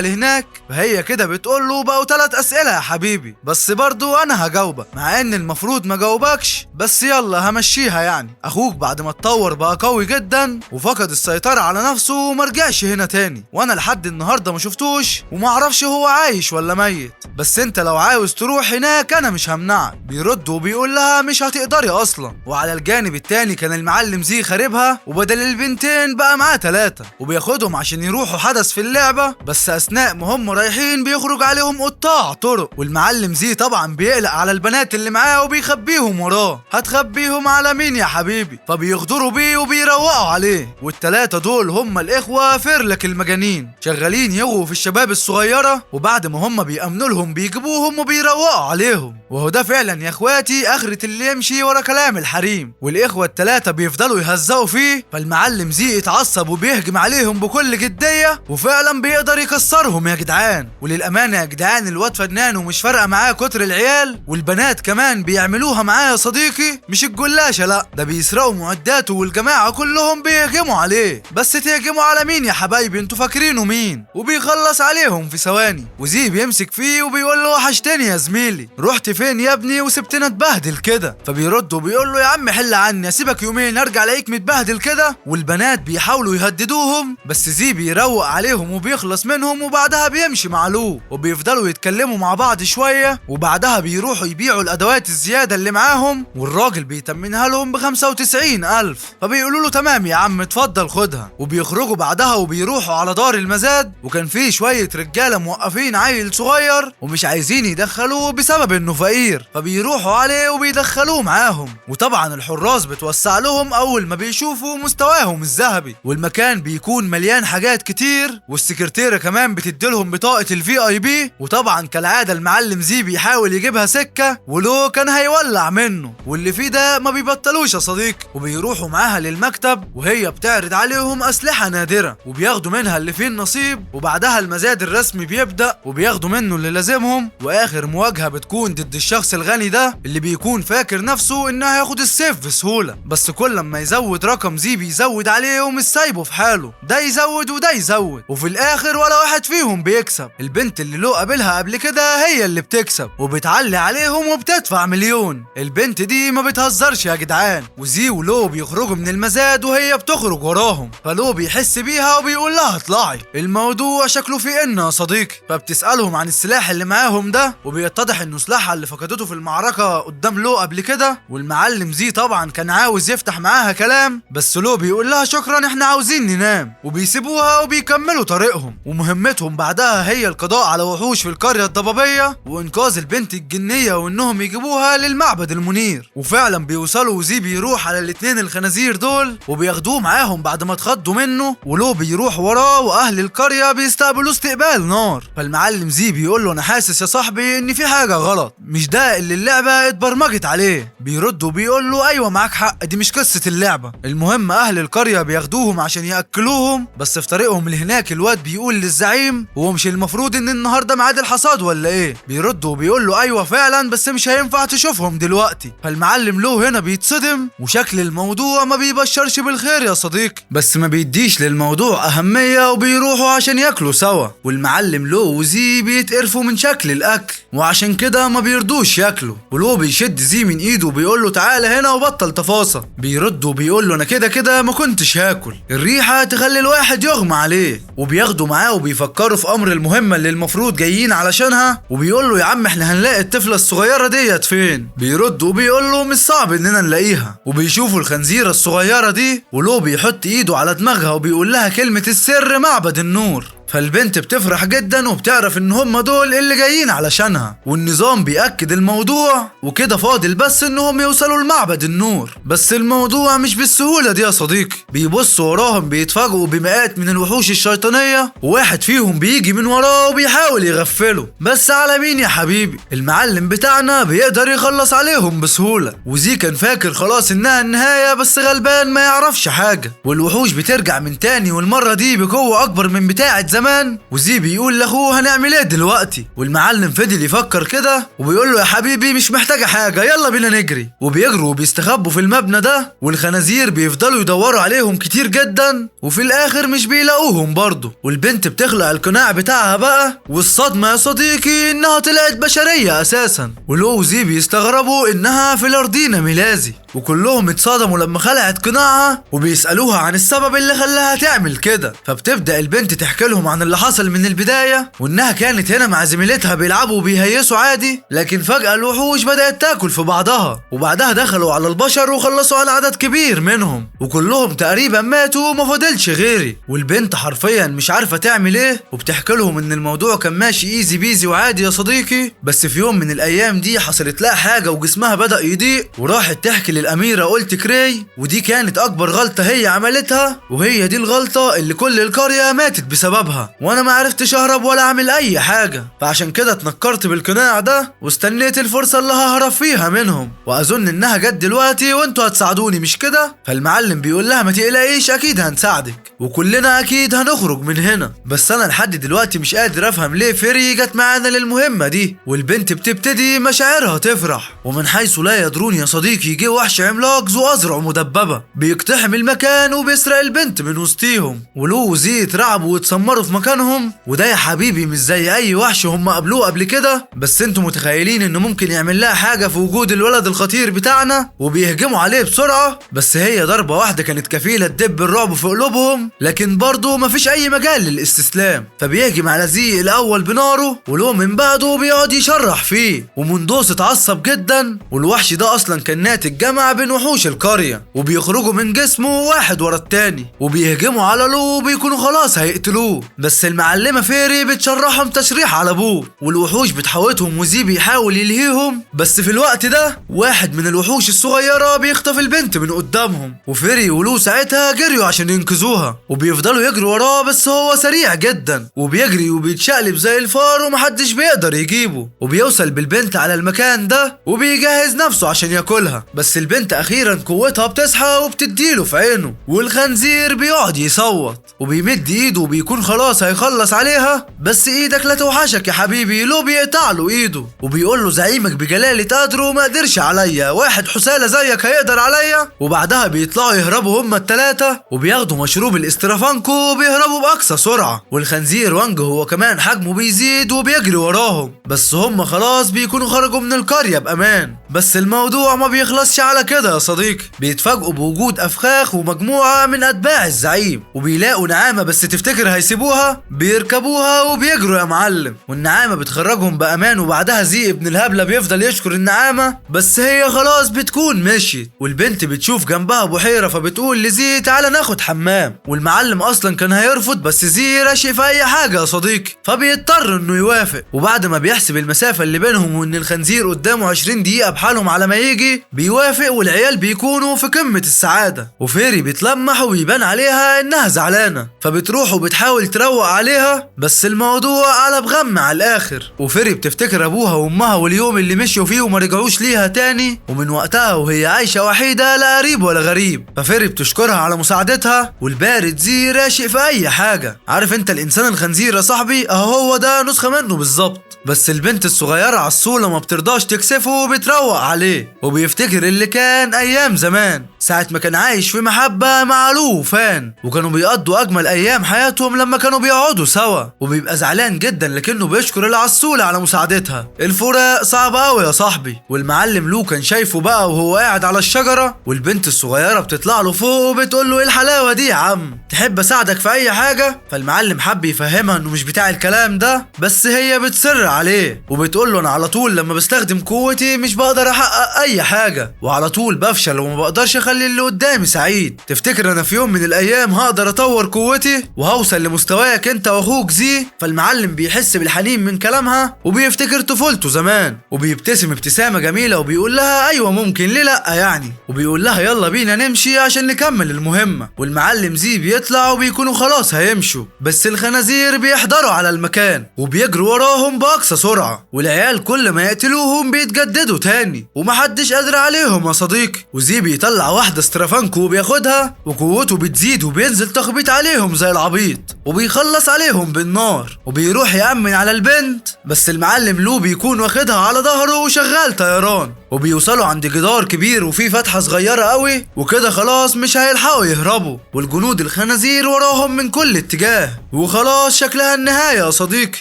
لهناك، فهي كده بتقول له بقوا 3 اسئله يا حبيبي، بس برضو انا هجاوبك مع ان المفروض ما جاوبكش، بس يلا همشيها. يعني اخوك بعد ما اتطور بقى قوي جدا وفقد السيطره على نفسه ومرجعش هنا تاني، وانا لحد النهارده ما شفتوش وما اعرفش هو عايش ولا ميت، بس انت لو عاوز تروح هناك انا مش همنعك. بيرد وبيقول لها مش هتقدري اصلا. وعلى الجانب التاني كان المعلم زي خاربها وبدل البنتين بقى معاه 3 وبياخدهم عشان يروحوا حدث في اللعبه، بس اثناء ما هم رايحين بيخرج عليهم قطاع طرق، والمعلم زي طبعا بيقلق على البنات اللي معاه وبيخبيهم وراه. هتخبيهم على مين يا حبيبي؟ فبيغدروا بيه وبيروقوا عليه. وال3 دول هم الاخوه فيرلك المجانين شغالين يغوا في الشباب الصغيره، وبعد ما هم بيأمنوا لهم بيجيبوهم وبيروقوا عليهم. وهو ده فعلا يا اخواتي اخرة اللي يمشي ورا كلام الحريم. والاخوه ال3 بيفضلوا يهزقوا فيه، فالمعلم زي يتعصب وبيهجم عليهم بكل جديه وفعلا بيقدر يكسرهم يا جدعان. وللامانه يا جدعان الواد فنان ومش فارقه معاه كتر العيال، والبنات كمان بيعملوها معاه يا صديقي، مش الجلاشه لا، ده بيسرقوا معداته والجماعه كلهم بيهجموا عليه. بس تهجموا على مين يا حبايبي؟ انتوا فاكرينه مين؟ وبيخلص عليهم في ثواني. وزي بيمسك فيه وبيقول له وحشتني يا زميلي، رحت فين يا ابني وسبتنا اتبهدل كده؟ فبيرد وبيقول له يا عم حل عني، اسيبك يومين ارجع الاقيك متبهدل كده. والبنات بيحاولوا يهددوهم، بس زي بيروق عليهم وبيخلص منهم، وبعدها بيمشي مع لو وبيفضلوا يتكلموا مع بعض شويه، وبعدها بيروحوا يبيعوا الادوات الزياده اللي معاهم، والراجل بيتمنها لهم ب95,000. فبيقولوا له تمام يا عم اتفضل خدها. وبيخرجوا بعدها وبيروحوا على دار المزاد، وكان فيه شويه رجاله موقفين عيل صغير ومش عايزين يدخلوه بسبب انه فقير، فبيروحوا عليه وبيدخلوه معاهم. وطبعا الحراس بتوسع لهم اول ما بيشوفوا مستواهم الذهبي، والمكان بيكون مليان حاجات كتير، والسكرتيره كمان بتديلهم بطاقه الVIP. وطبعا كالعاده المعلم زي بيحاول يجيبها سكه ولو كان هيولع منه، واللي فيه ده ما بيبطلوش يا صديقي. وبيروحوا معاها للمكتب وهي بتعرض عليهم اسلحه نادره وبياخدوا منها اللي فيه النصيب، وبعدها المزاد الرسمي بيبدا وبياخدوا منه اللي لازمهم. واخر مواجهه بتكون ضد الشخص الغني ده اللي بيكون فاكر نفسه انه هياخد السيف بسهوله، بس كل ما يزود رقم زي بيزود عليه ومش سايبه في حاله، ده يزود وده يزود، وفي الاخر ولا واحد فيهم بيكسب. البنت اللي لو قابلها قبل كده هي اللي بتكسب وبتعلي عليهم وبتدفع 1,000,000. البنت دي ما بتهزرش يا جدعان. وزي ولو بيخرجوا من المزاد وهي بتخرج وراهم، فلو بيحس بيها وبيقول لها اطلعي، الموضوع شكله في ان يا صديقي. فبتسألهم عن السلاح اللي معاهم ده، وبيتضح انه سلاحها اللي فقدته في المعركة قدام لو قبل كده. والمعلم زي طبعا كان عاوز يفتح معاها كلام، بس لو بيقول لها شكرا احنا عاوزين ننام، وبيسيبوها وبيكملوا طريقهم. ومهمتهم بعدها هي القضاء على وحوش في القرية الضبابية وانقاذ البنت الجنية وانهم يجيبوها للمعبد المنير. وفعلا بيوصلوا وزي بيروح على الاتنين الخنازير دول وبياخدوه معاهم بعد ما اتخضوا منه، ولو بيروح وراه واهل القرية بيستقبلوا استقبال نار. فالمعلم زي بيقول له انا حاسس يا صاحبي ان في حاجة غلط، مش ده اللي اللعبة اتبرمجت عليه. بيرد وبيقول له ايوه معاك حق، دي مش قصة اللعبة. المهم اهل القرية بياخدوهم عشان ياكلوهم، بس في طريقهم لهناك الواد بيقول للزعيم هو مش المفروض ان النهارده ميعاد الحصاد ولا ايه؟ بيرد وبيقول له ايوه فعلا بس مش هينفع تشوفهم دلوقتي. فالمعلم له هنا بيتصدم، وشكل الموضوع ما بيبشرش بالخير يا صديقي، بس ما بيديش للموضوع اهمية وبيروحوا عشان ياكلوا سوا. والمعلم له وزي بيتقرفوا من شكل الاكل وعشان كده ما بيرضوش ياكلوا، ولو بيشد زي من ايده وبيقول له تعالى هنا وبطل تفاصيل. بيرد وبيقول له انا كده كده ما كنتش هاكل، الريحة ريحة تخلي الواحد يغمى عليه. وبياخدوا معاه وبيفكروا في امر المهمة اللي المفروض جايين علشانها، وبيقول له يا عم احنا هنلاقي الطفلة الصغيرة ديت فين؟ بيرد وبيقول له مش صعب اننا نلاقيها. وبيشوفوا الخنزيرة الصغيرة دي ولو بيحط ايده على دماغها وبيقول لها كلمة السر معبد النور. فالبنت بتفرح جدا وبتعرف ان هم دول اللي جايين علشانها، والنظام بيأكد الموضوع وكده فاضل بس انهم يوصلوا لمعبد النور. بس الموضوع مش بالسهولة دي يا صديقي، بيبصوا وراهم بيتفاجئوا بمئات من الوحوش الشيطانية، وواحد فيهم بيجي من وراه وبيحاول يغفله. بس على مين يا حبيبي؟ المعلم بتاعنا بيقدر يخلص عليهم بسهولة. وزي كان فاكر خلاص انها النهاية، بس غلبان ما يعرفش حاجة. والوحوش بترجع من تاني والمرة دي بقوة اكبر من بتاعة زمان. وزي بيقول لاخوه هنعمل ايه دلوقتي؟ والمعلم فضل يفكر كده وبيقول له يا حبيبي مش محتاجه حاجه، يلا بينا نجري. وبيجروا وبيستخبوا في المبنى ده، والخنازير بيفضلوا يدوروا عليهم كتير جدا وفي الاخر مش بيلاقوهم برضه. والبنت بتخلع القناع بتاعها بقى، والصدمه يا صديقي انها طلعت بشريه اساسا. ولو وزي بيستغربوا انها في الارضينه ميلازي، وكلهم اتصدموا لما خلعت قناعها وبيسالوها عن السبب اللي خلاها تعمل كده. فبتبدا البنت تحكي لهم عن اللي حصل من البداية، وانها كانت هنا مع زميلتها بيلعبوا وبيهيسوا عادي، لكن فجأة الوحوش بدأت تاكل في بعضها، وبعدها دخلوا على البشر وخلصوا على عدد كبير منهم، وكلهم تقريبا ماتوا وما فضلش غيري. والبنت حرفيا مش عارفة تعمل ايه، وبتحكي لهم ان الموضوع كان ماشي ايزي بيزي وعادي يا صديقي. بس في يوم من الايام دي حصلت لها حاجة وجسمها بدأ يضيق، وراحت تحكي للأميرة قلت كري، ودي كانت اكبر غلطة هي عملتها، وهي دي الغلطة اللي كل القرية ماتت بسببها، وانا ما عرفتش اهرب ولا اعمل اي حاجه. فعشان كده اتنكرت بالقناع ده واستنيت الفرصه اللي ههرب فيها منهم، واظن انها جت دلوقتي وانتوا هتساعدوني مش كده؟ فالمعلم بيقول لها ما تقلقيش اكيد هنساعدك، وكلنا اكيد هنخرج من هنا. بس انا لحد دلوقتي مش قادر افهم ليه فيري جت معانا للمهمه دي. والبنت بتبتدي مشاعرها تفرح، ومن حيث لا يدرون يا صديقي جه وحش عملاق ذو اذرع مدببه بيقتحم المكان وبيسرق البنت من وسطيهم. ولو وزي اترعبوا واتسمروا في مكانهم، وده يا حبيبي مش زي اي وحش هم قابلوه قبل كده. بس انتوا متخيلين انه ممكن يعمل لها حاجه في وجود الولد الخطير بتاعنا؟ وبيهجموا عليه بسرعه، بس هي ضربه واحده كانت كفيله تدب الرعب في قلوبهم، لكن برضه مفيش اي مجال للاستسلام. فبيهجم على زي الاول بناره، ولو من بعده بيقعد يشرح فيه، ومندوس اتعصب جدا. والوحش ده اصلا كان ناتج جمع بين وحوش القريه، وبيخرجوا من جسمه واحد ورا التاني وبيهجموا على لو وبيكونوا خلاص هيقتلوه. بس المعلمة فيري بتشرحهم تشريح على ابوه، والوحوش بتحاوطهم وزي بيحاول يلهيهم. بس في الوقت ده واحد من الوحوش الصغيرة بيخطف البنت من قدامهم، وفيري ولو ساعتها جريوا عشان ينقذوها، وبيفضلوا يجروا وراه بس هو سريع جدا وبيجري وبيتشقلب زي الفار ومحدش بيقدر يجيبه. وبيوصل بالبنت على المكان ده وبيجهز نفسه عشان ياكلها. بس البنت اخيرا قوتها بتصحى وبتديله في عينه، والخنزير بيقعد يصوت وبيمد ايده وبيكون خلاص هيخلص عليها. بس ايدك لا توحشك يا حبيبي، لو بيقطع له ايده وبيقول له زعيمك بجلالة قدره ما قدرش عليا، واحد حسالة زيك هيقدر عليا. وبعدها بيطلعوا يهربوا هما التلاتة وبياخدوا مشروب الاسترافانكو وبيهربوا باقصى سرعة. والخنزير وانج هو كمان حجمه بيزيد وبيجري وراهم، بس هما خلاص بيكونوا خرجوا من القرية بامان. بس الموضوع ما بيخلصش على كده يا صديقي، بيتفاجئوا بوجود افخاخ ومجموعة من اتباع الزعيم، وبيلاقوا نعامة بس تفتكر هيسيبوها، بيركبوها وبيجروا يا معلم. والنعامة بتخرجهم بامان، وبعدها زي ابن الهبلة بيفضل يشكر النعامة، بس هي خلاص بتكون مشيت. والبنت بتشوف جنبها بحيرة فبتقول لزي تعالى ناخد حمام. والمعلم اصلا كان هيرفض، بس زي راشي في اي حاجة يا صديقي فبيضطر انه يوافق. وبعد ما بيحسب المسافة اللي بينهم وان الخنزير قدامه 20 دقيقة بحالهم على ما يجي، بيوافق. والعيال بيكونوا في قمة السعادة، وفيري بتلمح وبيبان عليها انها زعلانة، فبتروح وبتحاول تروق عليها. بس الموضوع قلب غم على الاخر، وفيري بتفتكر ابوها وامها واليوم اللي مشيوا فيه وما رجعوش ليها تاني، ومن وقتها وهي عايشة وحيدة لا قريب ولا غريب. ففيري بتشكرها على مساعدتها، والبارد زي راشق في اي حاجة. عارف انت الانسان الخنزير يا صاحبي، اهو هو ده نسخة منه بالظبط. بس البنت الصغيرة عالصولة ما بترضاش تكسفه وبتروق عليه، وبيفتكر اللي كان ايام زمان. ساعة ما كان عايش في محبة مع لو وفان، وكانوا بيقضوا أجمل أيام حياتهم لما كانوا بيقعدوا سوا، وبيبقى زعلان جدا لكنه بيشكر العسولة على مساعدتها. الفراق صعب أوي يا صاحبي. والمعلم لو كان شايفه بقى وهو قاعد على الشجرة، والبنت الصغيرة بتطلع له فوق وبتقول له ايه الحلاوة دي يا عم، تحب أساعدك في أي حاجة؟ فالمعلم حب يفهمها إنه مش بتاع الكلام ده، بس هي بتصر عليه وبتقول له أنا على طول لما بستخدم قوتي مش بقدر أحقق أي حاجة، وعلى طول بفشل وما بقدرش أخلي اللي قدامي سعيد. تفتكر أنا في يوم من الأيام هقدر أطور قوتي وهوصل لمستواك أنت وأخوك زي؟ فالمعلم بيحس بالحنين من كلامها وبيفتكر طفولته زمان، وبيبتسم ابتسامة جميلة وبيقول لها أيوة ممكن ليه لأ يعني، وبيقول لها يلا بينا نمشي عشان نكمل المهمة. والمعلم زي بيطلع وبيكونوا خلاص هيمشوا، بس الخنازير بيحضروا على المكان وبيجروا وراهم بأقصى سرعة، والعيال كل ما يقتلوهم بيتجددوا تاني ومحدش قادر عليهم يا صديقي. وزي بيطلع واحدة استرافانكو وبياخدها وقوته بتزيد وبينزل تخبيط عليهم زي العبيط وبيخلص عليهم بالنار، وبيروح يأمن على البنت، بس المعلم لو بيكون واخدها على ظهره وشغال طيران، وبيوصلوا عند جدار كبير وفيه فتحة صغيرة قوي، وكده خلاص مش هيلحقوا يهربوا، والجنود الخنازير وراهم من كل اتجاه، وخلاص شكلها النهاية يا صديقي.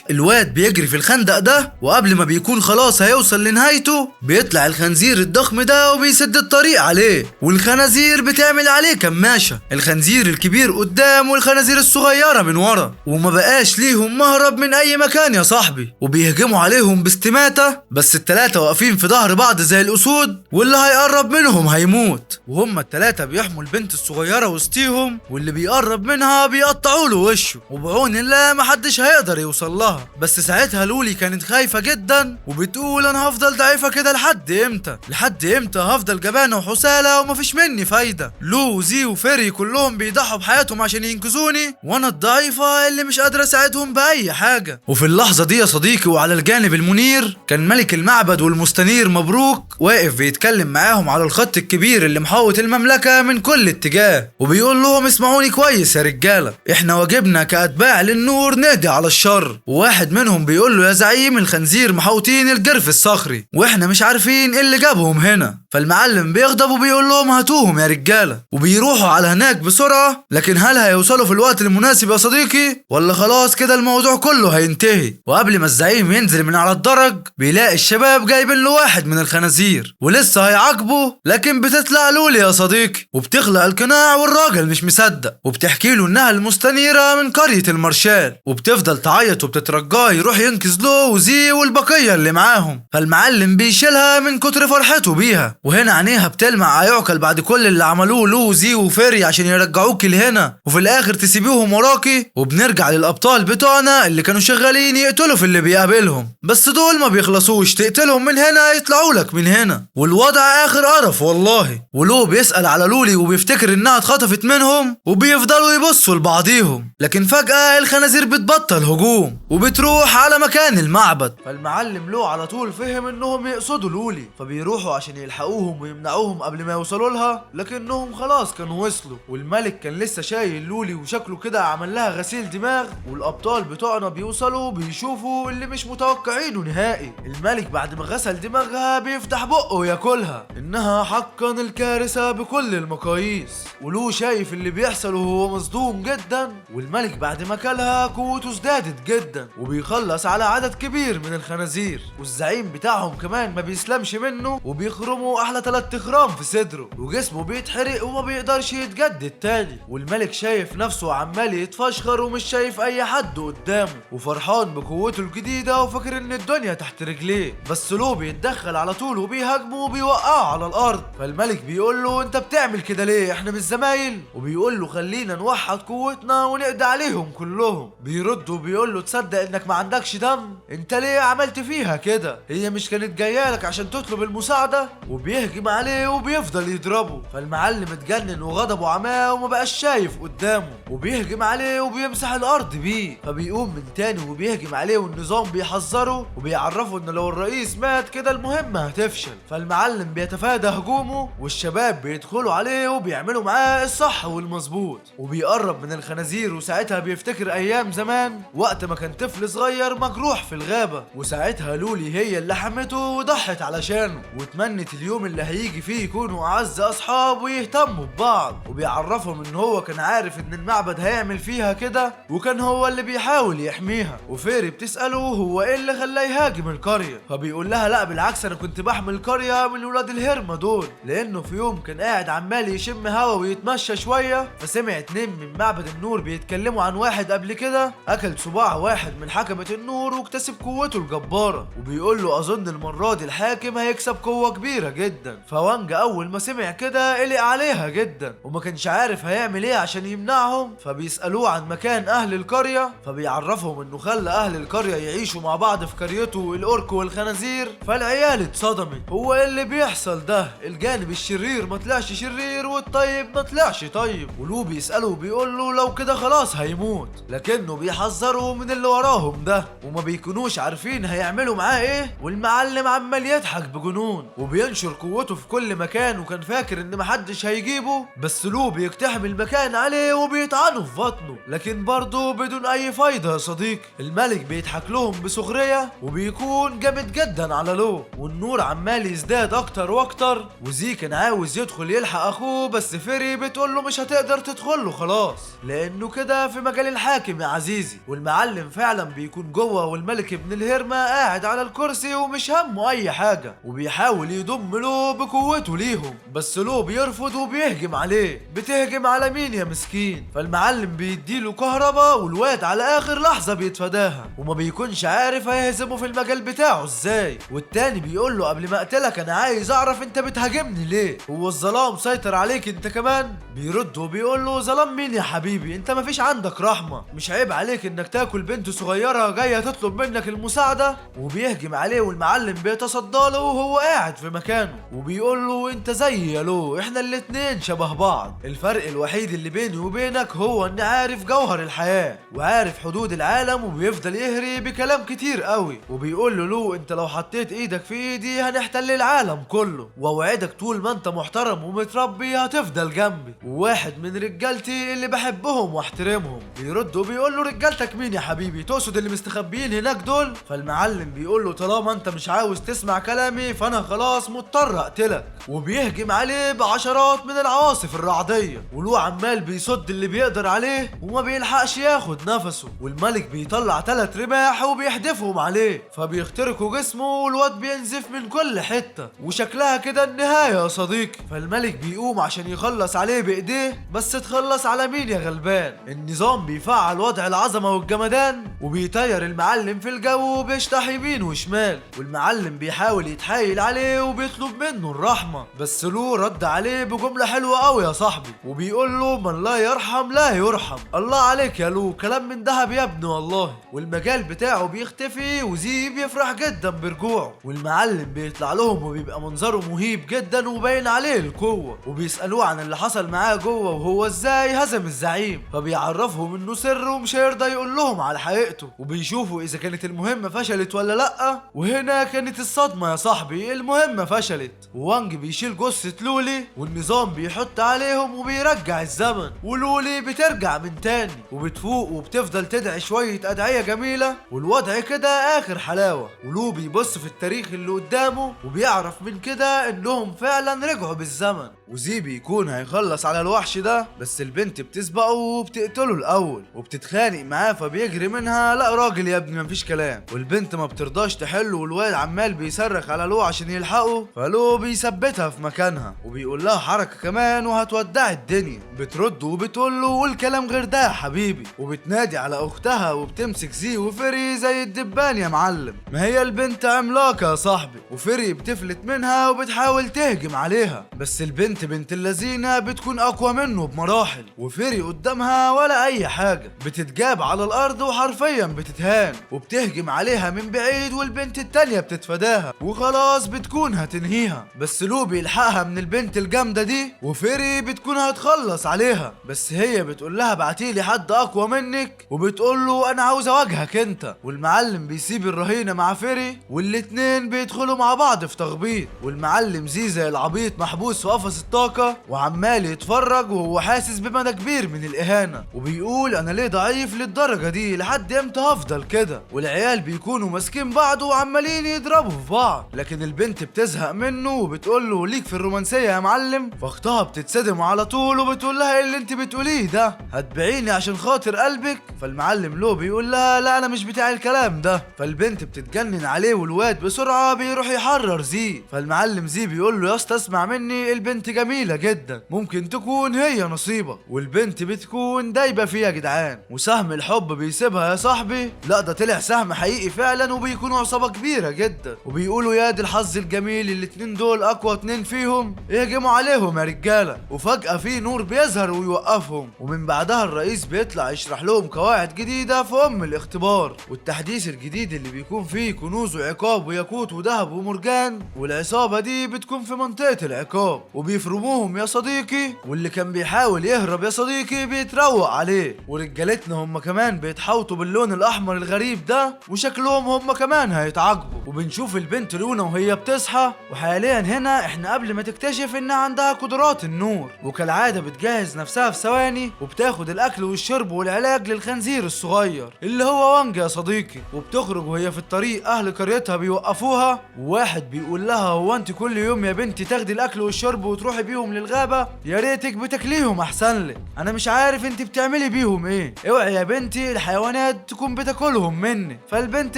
الواد بيجري في الخندق ده، وقبل ما بيكون خلاص هيوصل لنهايته بيطلع الخنزير الضخم ده وبيسد الطريق عليه، والخنازير بتعمل عليه كماشة، الخنزير الكبير قدام والخنازير الصغيرة من ورا، وما بقاش ليهم مهرب من اي مكان يا صاحبي، وبيهجموا عليهم باستماتة، بس التلاتة واقفين في ظهر بعض زي الاسود، واللي هيقرب منهم هيموت، وهم التلاتة بيحموا البنت الصغيرة وسطيهم، واللي بيقرب منها بيقطعوا له وشه، وبعون الله محدش هيقدر يوصل لها. بس ساعتها لولي كانت خايفة جدا وبتقول انا هفضل ضعيفة كده لحد امتى؟ لحد امتى هفضل جبانة وحسالة ومفيش مني فايدة؟ لو وزي وفيري كلهم بيضحوا بحياتهم عشان ينقذوني، وانا الضعيفة اللي مش قادرة اساعدهم بأي حاجة. وفي اللحظة دي يا صديقي وعلى الجانب المنير كان ملك المعبد والمستنير مبروك واقف بيتكلم معاهم على الخط الكبير اللي محوط المملكة من كل اتجاه، وبيقول لهم اسمعوني كويس يا رجالة، احنا واجبنا كأتباع للنور نهدي على الشر. وواحد منهم بيقول له يا زعيم الخنزير محوطين الجرف الصخري واحنا مش عارفين ايه اللي جابهم هنا. فالمعلم بيغضب وبيقول لهم هاتوهم يا رجالة، وبيروحوا على هناك بسرعة، لكن هل هيوصلوا في الوقت المناسب يا صديقي ولا خلاص كده الموضوع كله هينتهي؟ وقبل ما الزعيم ينزل من على الدرج بيلاقي الشباب جايبين له واحد من الخنازير ولسه هيعاقبه، لكن بتطلع لولي يا صديقي وبتخلق القناع، والراجل مش مصدق وبتحكي له انها المستنيرة من قرية المارشال، وبتفضل تعيط وبتترجاه يروح ينقذ له وزي والبقية اللي معاهم. فالمعلم بيشيلها من كتر فرحته بيها، وهنا عينيها بتلمع عيعقل بعد كل اللي عملوه له وزي وفيري عشان يرجعوكي لهنا وفي الاخر تسيبيهم وراكي. وبنرجع للابطال بتوعنا اللي كانوا شغالين يقتلوا في اللي بيقابلهم، بس دول ما بيخلصوش، تقتلهم من هنا يطلعوا لك من هنا، والوضع اخر قرف والله. ولو بيسأل على لولي وبيفتكر انها اتخطفت منهم وبيفضلوا يبصوا لبعضيهم، لكن فجأة الخنازير بتبطل هجوم وبتروح على مكان المعبد. فالمعلم لو على طول فهم انهم يقصدوا لولي، فبيروحوا عشان يلحقوهم ويمنعوهم قبل ما يوصلوا لها، لكنهم خلاص كانوا وصلوا، والملك كان لسه شايل لولي وشكله كده عمل لها غسيل دماغ، والابطال بتوعنا بيوصلوا بيشوفوا اللي مش متوقعينه نهائي. الملك بعد ما غسل دماغها بيفتح بقه وياكلها، انها حقا الكارثة بكل المقاييس، ولو شايف اللي بيحصل وهو مصدوم جدا. والملك بعد ما كلها قوته ازدادت جدا وبيخلص على عدد كبير من الخنازير، والزعيم بتاعهم كمان ما بيسلمش منه وبيخرموا احلى 3 خرام في صدره، وجسمه بيتحرق وما بيقدرش يتجدد تاني. والملك شايف نفسه عمال يتفشخر ومش شايف اي حد قدامه، وفرحان بقوته الجديدة وفاكر ان الدنيا تحت رجليه، بس لو بيتدخل على طول وبيهاجمه وبيوقعه على الارض. فالملك بيقول له انت بتعمل كده ليه؟ احنا مش زمايل؟ وبيقول له خلينا نوحد قوتنا ونقضي عليهم كلهم. بيرد وبيقول له تصدق انك ما عندكش دم؟ انت ليه عملت فيها كده؟ هي مش كانت جايه لك عشان تطلب المساعده؟ وبيهجم عليه وبيفضل يضربه. فالمعلم اتجنن وغضبه عماه وما بقاش شايف قدامه، وبيهجم عليه وبيمسح الارض بيه. فبيقوم من تاني وبيهجم عليه، والنظام بيحذره وبيعرفه ان لو الرئيس مات كده المهمه هتفشل. فالمعلم بيتفادى هجومه، والشباب بيدخلوا عليه وبيعملوا معاه الصح والمظبوط، وبيقرب من الخنازير. وساعتها بيفتكر ايام زمان وقت ما كان طفل صغير مجروح في الغابه، وساعتها لولي هي اللي حمته وضحت علشانه، واتمنت اليوم اليوم اللي هيجي فيه يكونوا اعز اصحاب ويهتموا ببعض، وبيعرفهم ان هو كان عارف ان المعبد هيعمل فيها كده وكان هو اللي بيحاول يحميها. وفيري بتسأله هو ايه اللي خلاه يهاجم القرية، فبيقول لها لا بالعكس انا كنت بحمي القرية من ولاد الهرمة دول، لانه في يوم كان قاعد عمال يشم هوا ويتمشى شوية فسمع اتنين من معبد النور بيتكلموا عن واحد قبل كده اكل صباع واحد من حكمة النور واكتسب قوته الجبارة، وبيقول له اظن المرة دي الحاكم هيكسب قوة كبيرة جدا. فوانج اول ما سمع كده قلق عليها جدا وما كانش عارف هيعمل ايه عشان يمنعهم، فبيسألوه عن مكان اهل القرية فبيعرفهم انه خلى اهل القرية يعيشوا مع بعض في قريته الأورك والخنازير. فالعيال اتصدمت، هو ايه اللي بيحصل ده؟ الجانب الشرير ما طلعش شرير والطيب ما طلعش طيب. ولو بيسأله وبيقول له لو كده خلاص هيموت، لكنه بيحذره من اللي وراهم ده وما بيكونوش عارفين هيعملوا معاه ايه. والمعلم عمال يضحك بجنون وبينشر قوته في كل مكان وكان فاكر ان محدش هيجيبه، بس لو بيقتحم المكان عليه وبيطعنه في بطنه، لكن برضه بدون اي فايدة يا صديقي. الملك بيضحك لهم بسخرية وبيكون جامد جدا على لو، والنور عمال يزداد اكتر واكتر. وزي كان عاوز يدخل يلحق اخوه بس فيري بتقول له مش هتقدر تدخل له خلاص لانه كده في مجال الحاكم يا عزيزي. والمعلم فعلا بيكون جوه والملك ابن الهرمة قاعد على الكرسي ومش همه اي حاجة وبيحاول يضم له بقوته ليهم، بس لو بيرفض وبيهجم عليه. بتهجم على مين يا مسكين؟ فالمعلم بيديله كهرباء والواد على اخر لحظة بيتفاداها وما بيكونش عارف هيهزمه في المجال بتاعه ازاي. والتاني بيقول له قبل ما اقتلك انا عايز اعرف انت بتهاجمني ليه؟ هو الظلام سيطر عليك انت كمان؟ بيرد وبيقول له ظلام مين يا حبيبي؟ انت مفيش عندك رحمة؟ مش عيب عليك انك تاكل بنت صغيرة جاية تطلب منك المساعدة؟ وبيهجم عليه والمعلم بيتصدى له وهو قاعد في مكانه وبيقول له انت زي يا لو، احنا الاتنين شبه بعض، الفرق الوحيد اللي بيني وبينك هو اني عارف جوهر الحياة وعارف حدود العالم. وبيفضل يهري بكلام كتير قوي وبيقول له لو انت لو حطيت ايدك في ايدي هنحتل العالم كله، واوعدك طول ما انت محترم ومتربي هتفضل جنبي وواحد من رجالتي اللي بحبهم واحترمهم. بيرد وبيقول له رجالتك مين يا حبيبي؟ تقصد اللي مستخبيين هناك دول؟ فالمعلم بيقول له طالما انت مش عاوز تسمع كلامي فانا خلاص مضطر اقتلك. وبيهجم عليه بعشرات من العواصف الرعدية ولو عمال بيصد اللي بيقدر عليه وما بيلحقش ياخد نفسه. والملك بيطلع 3 رماح وبيحدفهم عليه فبيخترقوا جسمه والواد بينزف من كل حتة وشكلها كده النهاية يا صديقي. فالملك بيقوم عشان يخلص عليه بايديه، بس تخلص على مين يا غلبان؟ النظام بيفعل وضع العظمة والجمدان وبيطير المعلم في الجو وبيشطح يمين وشمال. والمعلم بيحاول يتحايل عليه وبيطلب منه الرحمة، بس لو رد عليه بجملة حلوة قوي يا صاحبي وبيقول له من لا يرحم لا يرحم. الله عليك يا لو، كلام من دهب يا ابني والله. والمجال بتاعه بيختفي وزي بيفرح جدا برجوعه والمعلم بيطلع لهم وبيبقى منظره مهيب جدا وباين عليه القوة وبيسألوه عن اللي حصل معاه جوه وهو ازاي هزم الزعيم، فبيعرفهم انه سر ومش هيرضى يقول لهم على حقيقته وبيشوفوا اذا كانت المهمة فشلت ولا لا. وهنا كانت الصدمة يا صاحبي، المهمة فشلت ووانج بيشيل جثة لولي والنظام بيحط عليهم وبيرجع الزمن ولولي بترجع من تاني وبتفوق وبتفضل تدعي شوية أدعية جميلة والوضع كده آخر حلاوة. ولو بيبص في التاريخ اللي قدامه وبيعرف من كده انهم فعلا رجعوا بالزمن. وزي بيكون هيخلص على الوحش ده بس البنت بتسبقه وبتقتله الاول وبتتخانق معاه فبيجري منها. لا راجل يا ابني مفيش كلام. والبنت ما بترضاش تحله والواد عمال بيصرخ على لو عشان يلحقه، فلو بيثبتها في مكانها وبيقول لها حركة كمان وهتودع الدنيا. بترد وبتقول له والكلام غير ده يا حبيبي، وبتنادي على اختها وبتمسك زي وفيري زي الدبان يا معلم. ما هي البنت عملاقة يا صاحبي وفيري بتفلت منها وبتحاول تهجم عليها، بس البنت بنت اللذينة بتكون اقوى منه بمراحل وفيري قدامها ولا اي حاجة، بتتجاب على الارض وحرفيا بتتهان وبتهجم عليها من بعيد والبنت التانية بتتفاداها وخلاص بتكون هتنهيها. بس لو بيلحقها من البنت الجامدة دي وفيري بتكون هتخلص عليها، بس هي بتقول لها بعتيلي حد اقوى منك وبتقول له انا عاوز اواجهك انت. والمعلم بيسيب الرهينة مع فيري والاتنين بيدخلوا مع بعض في تخبيط، والمعلم زي العبيط محبوس في قفص الطاقة وعمال يتفرج وهو حاسس بمدى كبير من الاهانة وبيقول انا ليه ضعيف للدرجة دي؟ لحد امتى هفضل كده؟ والعيال بيكونوا ماسكين بعض وعمالين يضربوا في بعض، لكن البنت بتزهق منه منه وبتقول له ليك في الرومانسيه يا معلم. فاختها بتتصدم على طول وبتقول لها ايه اللي انت بتقوليه ده؟ هتبيعيني عشان خاطر قلبك؟ فالمعلم لو بيقول لها لا انا مش بتاع الكلام ده. فالبنت بتتجنن عليه والواد بسرعه بيروح يحرر زي. فالمعلم زي بيقول له يا اسطى اسمع مني، البنت جميله جدا، ممكن تكون هي نصيبك. والبنت بتكون دايبه فيها يا جدعان، وسهم الحب بيسيبها يا صاحبي. لا ده طلع سهم حقيقي فعلا، وبيكونوا عصابه كبيره جدا. وبيقولوا يا دي الحظ الجميل، الاتنين دول اقوى اتنين فيهم يهجموا عليهم يا رجاله. وفجاه في نور بيظهر ويوقفهم، ومن بعدها الرئيس بيطلع يشرح لهم قواعد جديده في الاختبار والتحديث الجديد اللي بيكون فيه كنوز وعقاب وياقوت وذهب ومرجان. والعصابه دي بتكون في منطقه العقاب وبيفرموهم يا صديقي، واللي كان بيحاول يهرب يا صديقي بيتروق عليه. ورجالتنا هم كمان بيتحوطوا باللون الاحمر الغريب ده، وشكلهم هم كمان هيتعاقبوا. وبنشوف البنت لونا وهي بتصحى، وحاليا هنا احنا قبل ما تكتشف انها عندها قدرات النور. وكالعاده بتجهز نفسها في ثواني، وبتاخد الاكل والشرب والعلاج للخنزير الصغير اللي هو وانج يا صديقي. وبتخرج وهي في الطريق، اهل قريتها بيوقفوها، وواحد بيقول لها هو انت كل يوم يا بنتي تاخدي الاكل والشرب وتروحي بيهم للغابه؟ يا ريتك بتاكليهم احسن لك، انا مش عارف انت بتعملي بيهم ايه. اوعي يا بنتي الحيوانات تكون بتاكلهم مني. فالبنت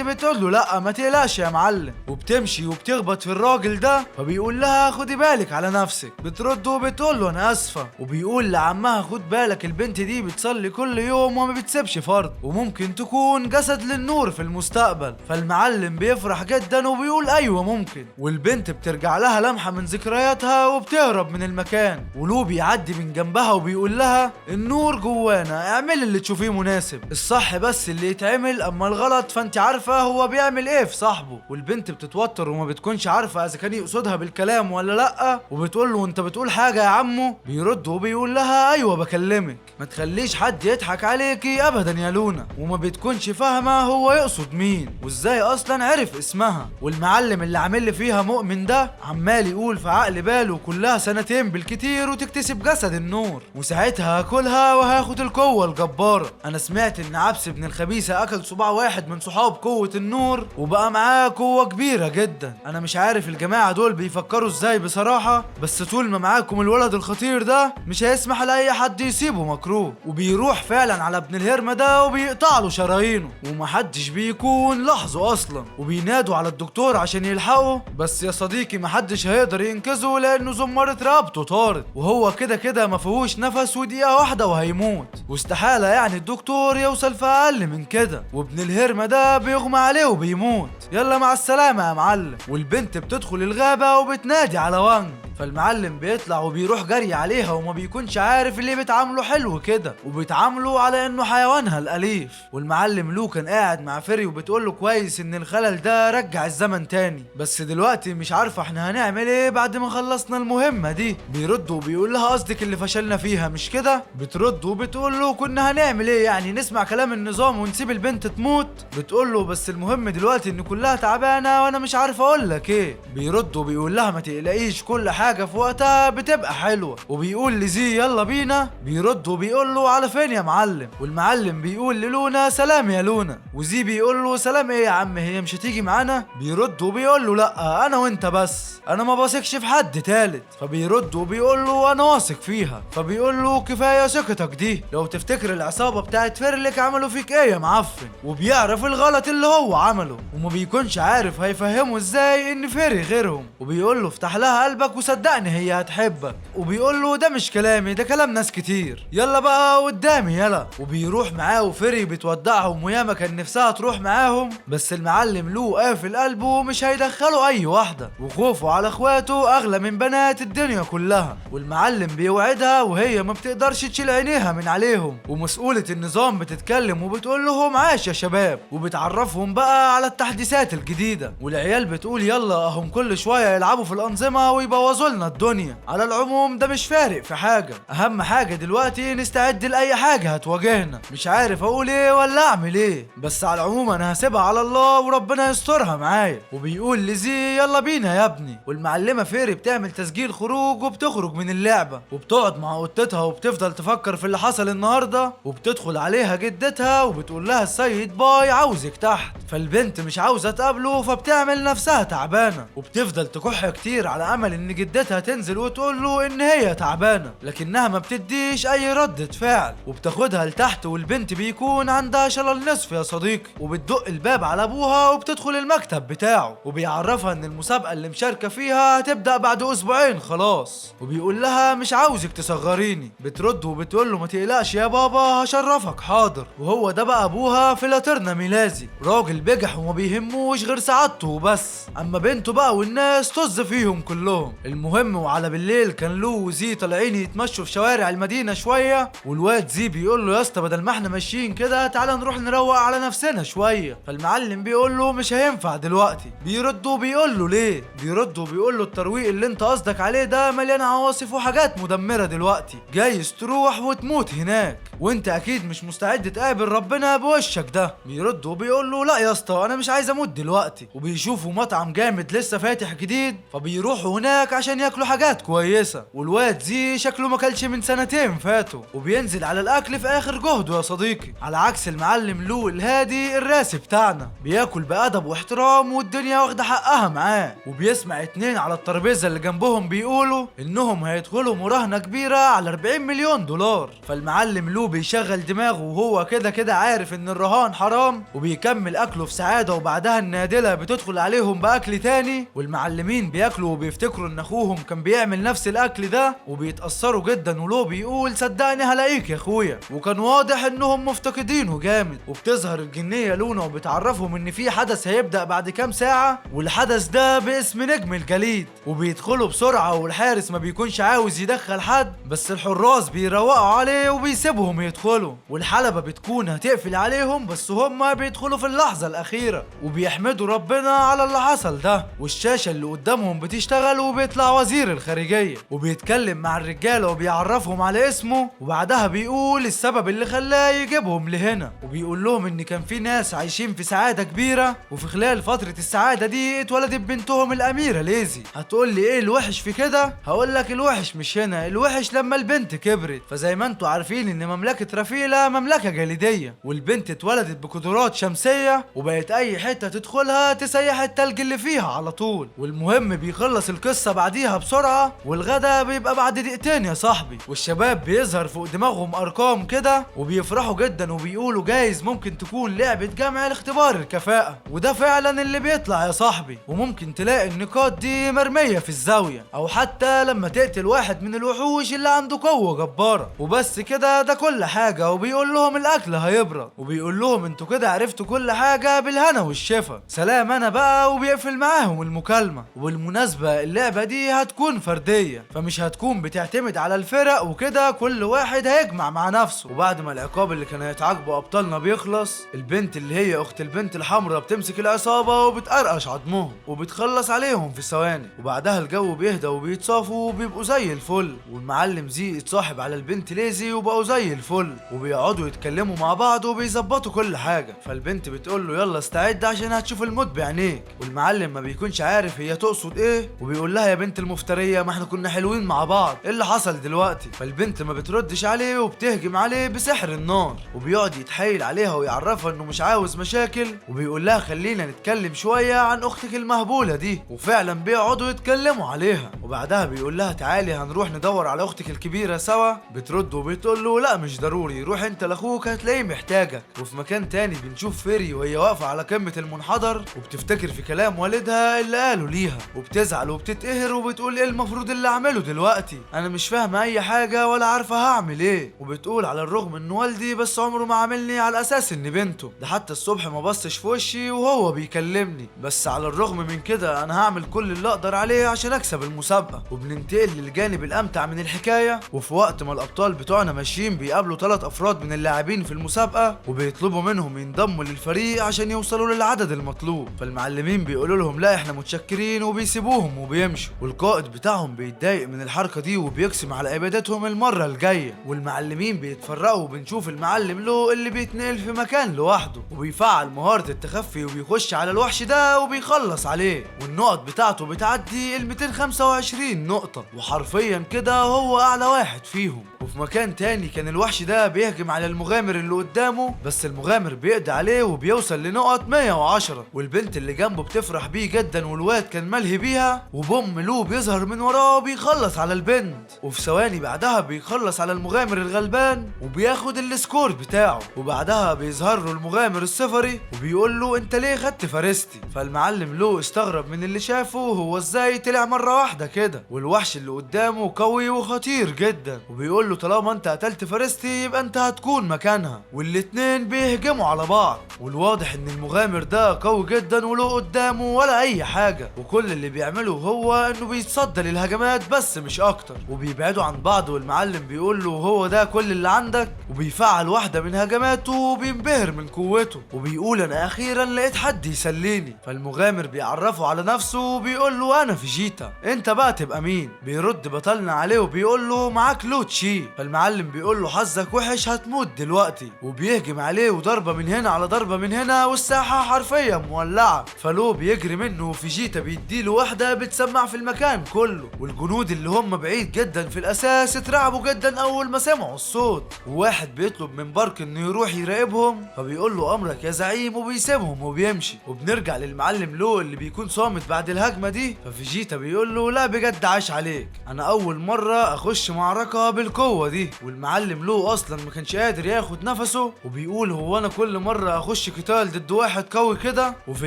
بتقول له لا ما تقلقش يا معلم، وبتمشي وبتخبط في الراجل ده. فبيقول لها خدي بالك على نفسك، بترد وبتقول له انا اسفه. وبيقول لعمها خد بالك البنت دي بتصلي كل يوم وما بتسيبش فرض، وممكن تكون جسد للنور في المستقبل. فالمعلم بيفرح جدا وبيقول ايوه ممكن. والبنت بترجع لها لمحه من ذكرياتها وبتهرب من المكان. ولو بيعدي من جنبها وبيقول لها النور جوانا، اعمل اللي تشوفيه مناسب، الصح بس اللي يتعمل، اما الغلط فانت عارفه هو بيعمل ايه في صاحبه. والبنت بتتوتر وما بتكونش عارفه اذا كان يقصدها بالكلام ولا لا، وبتقول له انت بتقول حاجه يا عمو؟ بيرد وبيقول لها ايوه بكلمك، ما تخليش حد يضحك عليكي ابدا يا لونا. وما بتكونش فاهمه هو يقصد مين وازاي اصلا عرف اسمها. والمعلم اللي عامل لي فيها مؤمن ده عمال يقول في عقل باله كلها سنتين بالكتير وتكتسب جسد النور، وساعتها هاكلها وهاخد القوه الجباره. انا سمعت ان عبس ابن الخبيثه اكل صباع واحد من صحاب قوه النور وبقى معاه قوه كبيره جدا. انا مش عارف الجماعه دول بيفكروا ازاي بصراحه، بس طول ما معاكم الولد الخطير ده مش هيسمح لاي حد يسيبه مكروه. وبيروح فعلا على ابن الهرمه ده وبيقطع له شرايينه، ومحدش بيكون لاحظه اصلا. وبينادوا على الدكتور عشان يلحقه، بس يا صديقي محدش هيقدر ينقذه لانه زمرت رقبته طارت، وهو كده كده ما فيهوش نفس، ودقيقه واحده وهيموت. واستحاله يعني الدكتور يوصل في اقل من كده. وابن الهرمه ده بيغمى عليه وبيموت. يلا مع السلامه يا معلم. والبنت بتدخل الغابه وبتنادي على وانج. فالمعلم بيطلع وبيروح جري عليها، وما بيكونش عارف اللي بيتعاملوا حلو كده، وبيتعاملوا على انه حيوانها الاليف. والمعلم لو كان قاعد مع فيري وبتقول له كويس ان الخلل ده رجع الزمن تاني، بس دلوقتي مش عارفه احنا هنعمل ايه بعد ما خلصنا المهمه دي. بيرد وبيقول لها قصدك اللي فشلنا فيها مش كده؟ بترد وبتقول له كنا هنعمل ايه يعني، نسمع كلام النظام ونسيب البنت تموت؟ بتقول له بس المهم دلوقتي ان كلها تعبانه وانا مش عارف اقول لك ايه. بيرد وبيقول لها ما تقلقيش، كل حاجه في وقتها بتبقى حلوه. وبيقول لزي يلا بينا. بيرد وبيقول له على فين يا معلم؟ والمعلم بيقول للونا سلام يا لونا. وزي بيقول له سلام ايه يا عم، هي مش هتيجي معانا؟ بيرد وبيقول له لا انا وانت بس، انا ما بثقش في حد تالت. فبيرد وبيقول له انا واثق فيها. فبيقول له كفايه ثقتك دي، لو تفتكر العصابه بتاعت فيرلك عملوا فيك ايه يا معفن. وبيعرف الغلط اللي هو عمله، وما بيكونش عارف هيفهمه ازاي ان فيري غيرهم. وبيقول له افتح لها قلبك وصدقني هي هتحبك. وبيقول له ده مش كلامي، ده كلام ناس كتير، يلا بقى قدامي يلا. وبيروح معاه وفيري بتودعهم، وياما كان نفسها تروح معاهم، بس المعلم لو قافل قلبه ومش هيدخله اي واحده، وخوفه على اخواته اغلى من بنات الدنيا كلها. والمعلم بيوعدها وهي ما بتقدرش تشيل عينيها من عليهم. ومسؤولة النظام بتتكلم وبتقول لهم عاش يا شباب، وبتعرفهم بقى على التحديثات الجديدة. والعيال بتقول يلا، هم كل شويه يلعبوا في الانظمه ويبوظوا يبوظوا لنا الدنيا. على العموم ده مش فارق في حاجة، اهم حاجة دلوقتي نستعد لاي حاجة هتواجهنا. مش عارف اقول ايه ولا اعمل ايه، بس على العموم انا هسيبها على الله وربنا يسترها معايا. وبيقول لزي يلا بينا يا ابني. والمعلمة فيري بتعمل تسجيل خروج وبتخرج من اللعبة، وبتقعد مع قطتها وبتفضل تفكر في اللي حصل النهارده. وبتدخل عليها جدتها وبتقول لها السيد باي عاوزك تحت. فالبنت مش عاوزة تقابله فبتعمل نفسها تعبانة، وبتفضل تكح كتير على امل ان جدتها تنزل وتقول له ان هي تعبانة، لكنها ما بتديش اي ردة فعل. وبتاخدها لتحت والبنت بيكون عندها شلل نصف يا صديقي. وبتدق الباب على ابوها وبتدخل المكتب بتاعه، وبيعرفها ان المسابقة اللي مشاركة فيها هتبدأ بعد اسبوعين خلاص. وبيقول لها مش عاوزك تصغريني. بترد وبتقول له ما تقلقش يا بابا هشرفك حاضر. وهو ده بقى ابوها فلاترنا ميلازي، راجل بجح وما بيهموش غير سعادته وبس. اما بنته بقى والناس طز فيهم كلهم. المهم وعلى بالليل كان لو وزي طالعين يتمشوا في شوارع المدينة شوية، والواد زي بيقول له يا اسطى بدل ما احنا ماشيين كده تعالى نروح نروق على نفسنا شوية. فالمعلم بيقول له مش هينفع دلوقتي. بيرد وبيقول له ليه؟ بيرد وبيقول له الترويق اللي انت قصدك عليه ده مليان عواصف وحاجات مدمرة دلوقتي، جايز تروح وتموت هناك، وانت اكيد مش مستعد تقابل ربنا بوشك ده. بيرد وبيقول له لا يا اسطى انا مش عايز اموت دلوقتي. وبيشوفوا مطعم جامد لسه فاتح جديد، فبيروحوا هناك عشان ياكلوا حاجات كويسة. والواد زي شكله ما كلش من سنتين فاتوا، وبينزل على الاكل في اخر جهده يا صديقي، على عكس المعلم لو الهادي الراسي بتاعنا، بياكل بادب واحترام والدنيا واخده حقها معاه. وبيسمع اتنين على الترابيزه اللي جنبهم بيقولوا انهم هيدخلوا مراهنه كبيره على 40 مليون دولار. فالمعلم لو بيشغل دماغه وهو كده كده عارف ان الرهان حرام، وبيكمل اكله في سعاده. وبعدها النادله بتدخل عليهم باكل تاني، والمعلمين بياكلوا وبيفتكروا ان اخوهم كان بيعمل نفس الاكل ده، وبيتاثروا جدا. ولو بيقول صدقني هلاقيك يا اخويا، وكان واضح انهم مفتقدينه جامد. وبتظهر الجنيه لونا وبتعرفهم ان في حدث هيبدا بعد كام ساعه، والحدث ده باسم نجم الجليد. وبيدخلوا بسرعه والحارس ما بيكونش عاوز يدخل حد، بس الحراس بيروقوا عليه وبيسيبهم يدخلوا. والحلبه بتكون هتقفل عليهم بس هم بيدخلوا في اللحظه الاخيره، وبيحمدوا ربنا على اللي حصل ده. والشاشه اللي قدامهم بتشتغل وبيطلع وزير الخارجيه وبيتكلم مع الرجاله وبيعرفهم على اسمه. وبعدها بيقول السبب اللي خلاه يجيبهم لهنا، وبيقول لهم ان كان في ناس عايشين في سعاده كبيره، وفي خلال فتره السعاده دي اتولدت بنتهم الاميره ليزي. هتقول لي ايه الوحش في كده؟ هقول لك الوحش مش هنا، الوحش لما البنت كبرت. فزي ما انتوا عارفين ان مملكه رفيله مملكه جليديه، والبنت اتولدت بقدرات شمسيه، وبقت اي حته تدخلها تسيح التلج اللي فيها على طول. والمهم بيخلص القصه بعديها بسرعه، والغدا بيبقى بعد دقيقتين يا صاحبي. والشباب بيظهر فوق دماغهم ارقام كده وبيفرحوا جدا، وبيقولوا جايز ممكن تكون لعبه جمع لاختبار الكفاءه. وده فعلا اللي بيطلع يا صاحبي. وممكن تلاقي النقاط دي مرميه في الزاويه، او حتى لما تقتل واحد من الوحوش اللي عنده قوه جباره. وبس كده ده كل حاجه. وبيقول لهم الاكل هيبرد، وبيقول لهم انتوا كده عرفتوا كل حاجه بالهنا والشفا، سلام انا بقى. وبيقفل معاهم المكالمه. وبالمناسبه اللعبه دي هتكون فرديه، فمش هتكون بتعتمد على الفرق وكده، كل واحد هيجمع مع نفسه. وبعد ما العقاب اللي كان هيتعاقبه ابطالنا بيخلص، البنت اللي هي اخت البنت الحمراء بتمسك العصابه وبتقرقش عضمهم وبتخلص عليهم في ثواني. وبعدها الجو بيهدى وبيتصافوا وبيبقوا زي الفل. والمعلم زي اتصاحب على البنت ليزي وبقوا زي الفل، وبيقعدوا يتكلموا مع بعض وبيظبطوا كل حاجه. فالبنت بتقول له يلا استعد عشان هتشوف الموت بعينيك. والمعلم ما بيكونش عارف هي تقصد ايه، وبيقول لها يا بنت المفتريه ما احنا كنا حلوين مع بعض، ايه اللي حصل دلوقتي؟ فالبنت ما بتردش عليه وبتهجم عليه بسحر النار، وبيقعد يتحايل عليها ويعرفها انه مش عاوز مشاكل. وبيقول لها خلينا نتكلم شويه عن اختك المهبوله دي. وفعلا بيقعدوا يتكلموا عليها. وبعدها بيقول لها تعالي هنروح ندور على اختك الكبيره سوا. بترد وبتقول له لا مش ضروري، روح انت لاخوك هتلاقيه محتاجك. وفي مكان تاني بنشوف فيري وهي واقفه على قمه المنحدر، وبتفتكر في كلام والدها اللي قاله ليها، وبتزعل وبتتقهر وبتقول ايه المفروض اللي اعمله دلوقتي؟ انا مش فاهمه اي حاجه ولا عارفه هعمل ايه. وبتقول على الرغم ان والدي بس عمره ما عاملني على اساس اني بنته، ده حتى الصبح ما بصش في وشي وهو بيكلمني، بس على الرغم من كده انا هعمل كل اللي اقدر عليه عشان اكسب المسابقه. وبننتقل للجانب الامتع من الحكايه، وفي وقت ما الابطال بتوعنا ماشيين بيقابلوا 3 افراد من اللاعبين في المسابقه، وبيطلبوا منهم ينضموا للفريق عشان يوصلوا للعدد المطلوب. فالمعلمين بيقولوا لهم لا احنا متشكرين وبيسيبوهم وبيمشوا. والقائد بتاعهم بيتضايق من الحركة دي وبيقسم على ابادتهم المرة الجاية، والمعلمين بيتفرقوا وبنشوف المعلم لو اللي بيتنقل في مكان لوحده وبيفعل مهارة التخفي وبيخش على الوحش ده وبيخلص عليه، والنقط بتاعته بتعدي ال 225 نقطة، وحرفيا كده هو اعلى واحد فيهم. وفي مكان تاني كان الوحش ده بيهجم على المغامر اللي قدامه، بس المغامر بيقضي عليه وبيوصل لنقط 110، والبنت اللي جنبه بتفرح بيه جدا والواد كان ملهي بيها، وبوم لو بيظهر من وراه وبيخلص على البنت، وفي ثواني بعدها بيخلص على المغامر الغلبان وبياخد السكور بتاعه، وبعدها بيظهر له المغامر الصفري وبيقول له انت ليه خدت فرستي؟ فالمعلم لو استغرب من اللي شافه، هو ازاي طلع مرة واحدة كده، والوحش اللي قدامه قوي وخطير جدا، وبيقول له طالما انت قتلت فرستي يبقى انت هتكون مكانها، والاتنين بيهجموا على بعض، والواضح ان المغامر ده قوي جدا ولو قدامه ولا اي حاجة، وكل اللي بيعمله هو انه بيتصدى للهجمات بس مش اكتر، وبيبعدوا عن بعض، والمعلم بيقول له هو ده كل اللي عندك؟ وبيفعل واحدة من هجماته وبينبهر من قوته، وبيقول انا اخيرا لقيت حد يسليني. فالمغامر بيعرفه على نفسه وبيقول له انا فيجيتا، انت بقى تبقى مين؟ بيرد بطلنا عليه وبيقول له معاك لو تشي. فالمعلم بيقول له حظك وحش هتموت دلوقتي، وبيهجم عليه وضربة من هنا على ضربة من هنا والساحة حرفيا مولعة، فلو بيجري منه وفيجيتا بيديله واحدة بتسمع في المكان كله، والجنود اللي هم بعيد جدا في الاساس اترعبوا جدا اول ما سمعوا الصوت، وواحد بيطلب من بارك انه يروح يراقبهم، فبيقول له امرك يا زعيم وبيسيبهم وبيمشي، وبنرجع للمعلم لو اللي بيكون صامت بعد الهجمة دي، ففيجيتا بيقول له لا بجد عاش عليك، انا اول مرة اخش معركة بالقوة دي، والمعلم لو اصلا ما كانش قادر ياخد نفسه، وبيقول هو انا كل مرة اخش قتال ضد واحد قوي كده وفي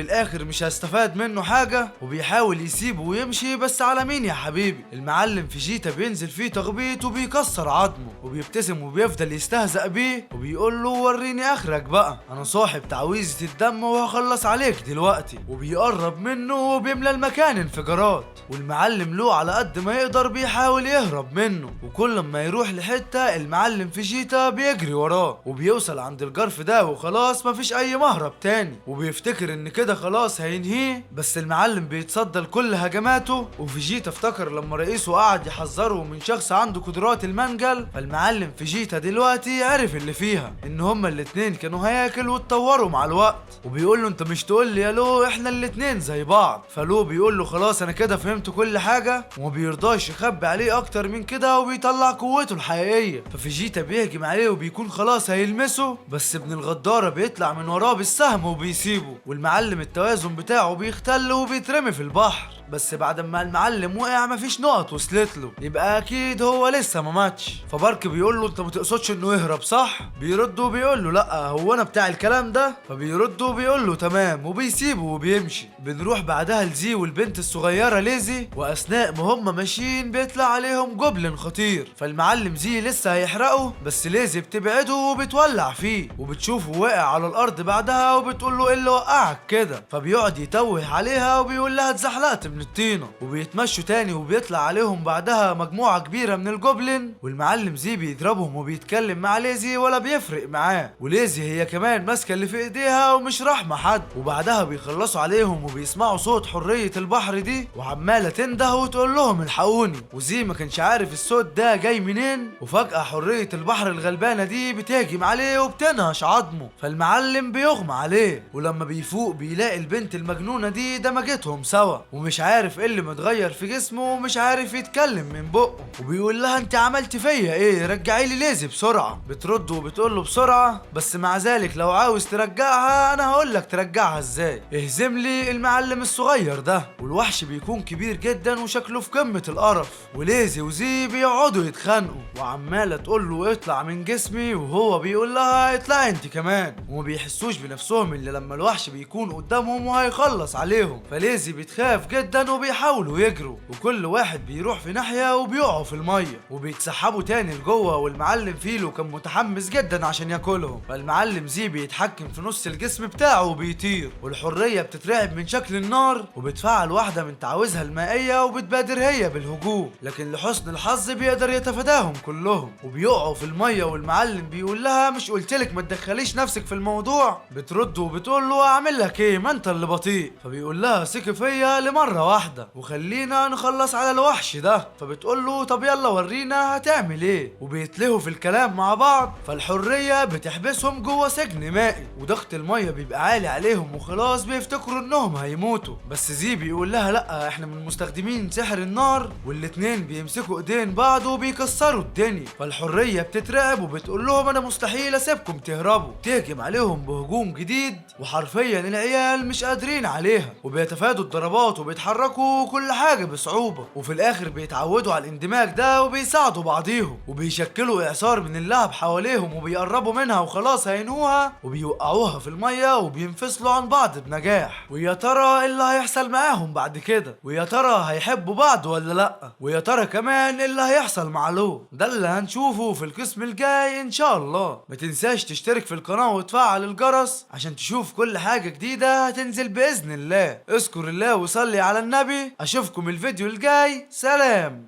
الاخر مش هستفاد منه حاجة، وبيحاول يسيبه ويمشي، بس على مين يا حبيبي؟ المعلم فيجيتا بينزل فيه تخبيط وبيكسر عظمه، وبيبتسم وبيفضل يستهزأ بيه وبيقول له وريني اخرك بقى، انا صاحب تعويذة الدم وهخلص عليك دلوقتي، وبيقرب منه وبيملى المكان انفجارات، والمعلم له على قد ما يقدر بيحاول يهرب منه، وكل ما يروح لحتة المعلم فيجيتا بيجري وراه، وبيوصل عند الجرف ده وخلاص مفيش اي مهرب تاني، وبيفتكر ان كده خلاص هينهيه، بس المعلم بيتصدى لكل هجماته، وفيجيتا افتكر لما رئيسه قعد يحذره من شخص عنده قدرات المنجل، فالمعلم فيجيتا دلوقتي عرف اللي فيها ان هما الاتنين كانوا هياكل واتطوروا مع الوقت، وبيقول له انت مش تقول لي يا لو احنا الاتنين زي بعض، فلو بيقول له خلاص انا كده فهمت كل حاجه، وما بيرضاش يخبي عليه اكتر من كده وبيطلع قوته الحقيقيه، ففيجيتا بيهجم عليه وبيكون خلاص هيلمسه، بس ابن الغداره بيطلع من وراه بالسهم وبيسيبه، والمعلم التوازن بتاعه بيختل وبيترمي في البحر، بس بعد ما المعلم وقع مفيش نقط وصلت له، يبقى اكيد هو لسه ما ماتش، فبارك بيقول له انت ما تقصدش انه يهرب صح؟ بيرد وبيقول له لا هو انا بتاع الكلام ده، فبيرد وبيقول له تمام وبيسيبه وبيمشي. بنروح بعدها لزي والبنت الصغيره ليزي، واثناء ما هم ماشيين بيطلع عليهم جوبلين خطير، فالمعلم زي لسه هيحرقه، بس ليزي بتبعده وبتولع فيه، وبتشوفه واقع على الارض بعدها وبتقول له ايه اللي وقعك كده، فبيقعد يتوه عليها وبيقول لها اتزحلقت من الطينه، وبيتمشوا تاني وبيطلع عليهم بعدها مجموعه كبيره من الجوبلين، والمعلم زي بيضربهم وبيتكلم مع ليزي ولا بيفرق معاه، وليزي هي كمان ماسكه اللي في ايديها ومش رحمه حد، وبعدها بيخلصوا عليهم وبيسمعوا صوت حريه البحر دي وعماله تنده وتقول لهم الحقوني، وزي ما كانش عارف الصوت ده جاي منين، وفجاه حريه البحر الغلبانه دي بتهجم عليه وبتنهش عظمه، فالمعلم بيغمى عليه، ولما بيفوق بيلاقي البنت المجنونه دي دمجتهم سوا، ومش عارف ايه اللي متغير في جسمه ومش عارف يتكلم من بقه، وبيقول لها انت عملت فيا ايه؟ رجعي لي ليزي بسرعه. بترد وبتقول له بسرعه، بس مع ذلك لو عاوز ترجعها انا هقول لك ترجعها ازاي، اهزم لي المعلم الصغير ده، والوحش بيكون كبير جدا وشكله في قمه القرف، وليزي وزي بيقعدوا يتخانقوا، وعماله تقول له اطلع من جسمي، وهو بيقول لها اطلعي انت كمان، وما بيحسوش بنفسهم الا لما الوحش بيكون قدامهم وهيخلص عليهم، فليزي بتخاف جدا وبيحاولوا يجروا، وكل واحد بيروح في ناحيه وبيقعوا في الميه وبيتسحبوا تاني لجوه، والمعلم فيلو كان متحمس جدا عشان ياكلهم، فالمعلم زي بيتحكم في نص الجسم بتاعه وبيطير، والحريه بتترعب من شكل النار وبتفعل واحده من تعاويذها المائيه وبتبادر هي بالهجوم، لكن لحسن الحظ بيقدر يتفاداهم كلهم وبيقعوا في الميه، والمعلم بيقول لها مش قلتلك ما تدخليش نفسك في الموضوع؟ بترد وبتقول له اعمل لك ايه ما انت اللي بطيء، فبيقول لها ثقي فيا لمره واحدة وخلينا نخلص على الوحش ده. فبتقول له طب يلا ورينا هتعمل ايه، وبيتلهوا في الكلام مع بعض. فالحرية بتحبسهم جوه سجن مائي، وضغط المية بيبقى عالي عليهم وخلاص بيفتكروا انهم هيموتوا. بس زي بيقول لها لا احنا من مستخدمين سحر النار، والاتنين بيمسكوا ايدين بعض وبيكسروا الدنيا. فالحرية بتترعب وبتقول لهم انا مستحيل اسيبكم تهربوا. تهجم عليهم بهجوم جديد، وحرفيا العيال مش قادرين عليها وبيتفادوا الضربات وبيتحركوا كل حاجة بصعوبة. وفي الاخر بيتعودوا على الاندماج ده وبيساعدوا بعضيهم، وبيشكلوا اعصار من اللهب حواليهم وبيقربوا منها وخلاص هينهوها، وبيوقعوها في المية وبينفصلوا عن بعض بنجاح. ويا ترى ايه اللي هيحصل معاهم بعد كده، ويا ترى هيحبوا بعض ولا لا، ويا ترى كمان ايه اللي هيحصل مع لو. ده اللي هنشوفه في القسم الجاي ان شاء الله. ما تنساش تشترك في القناة وتفعل الجرس عشان تشوف كل حاجة جديدة هتنزل بإذن الله. اذكر الله وصلي على النبي. اشوفكم الفيديو الجاي، سلام.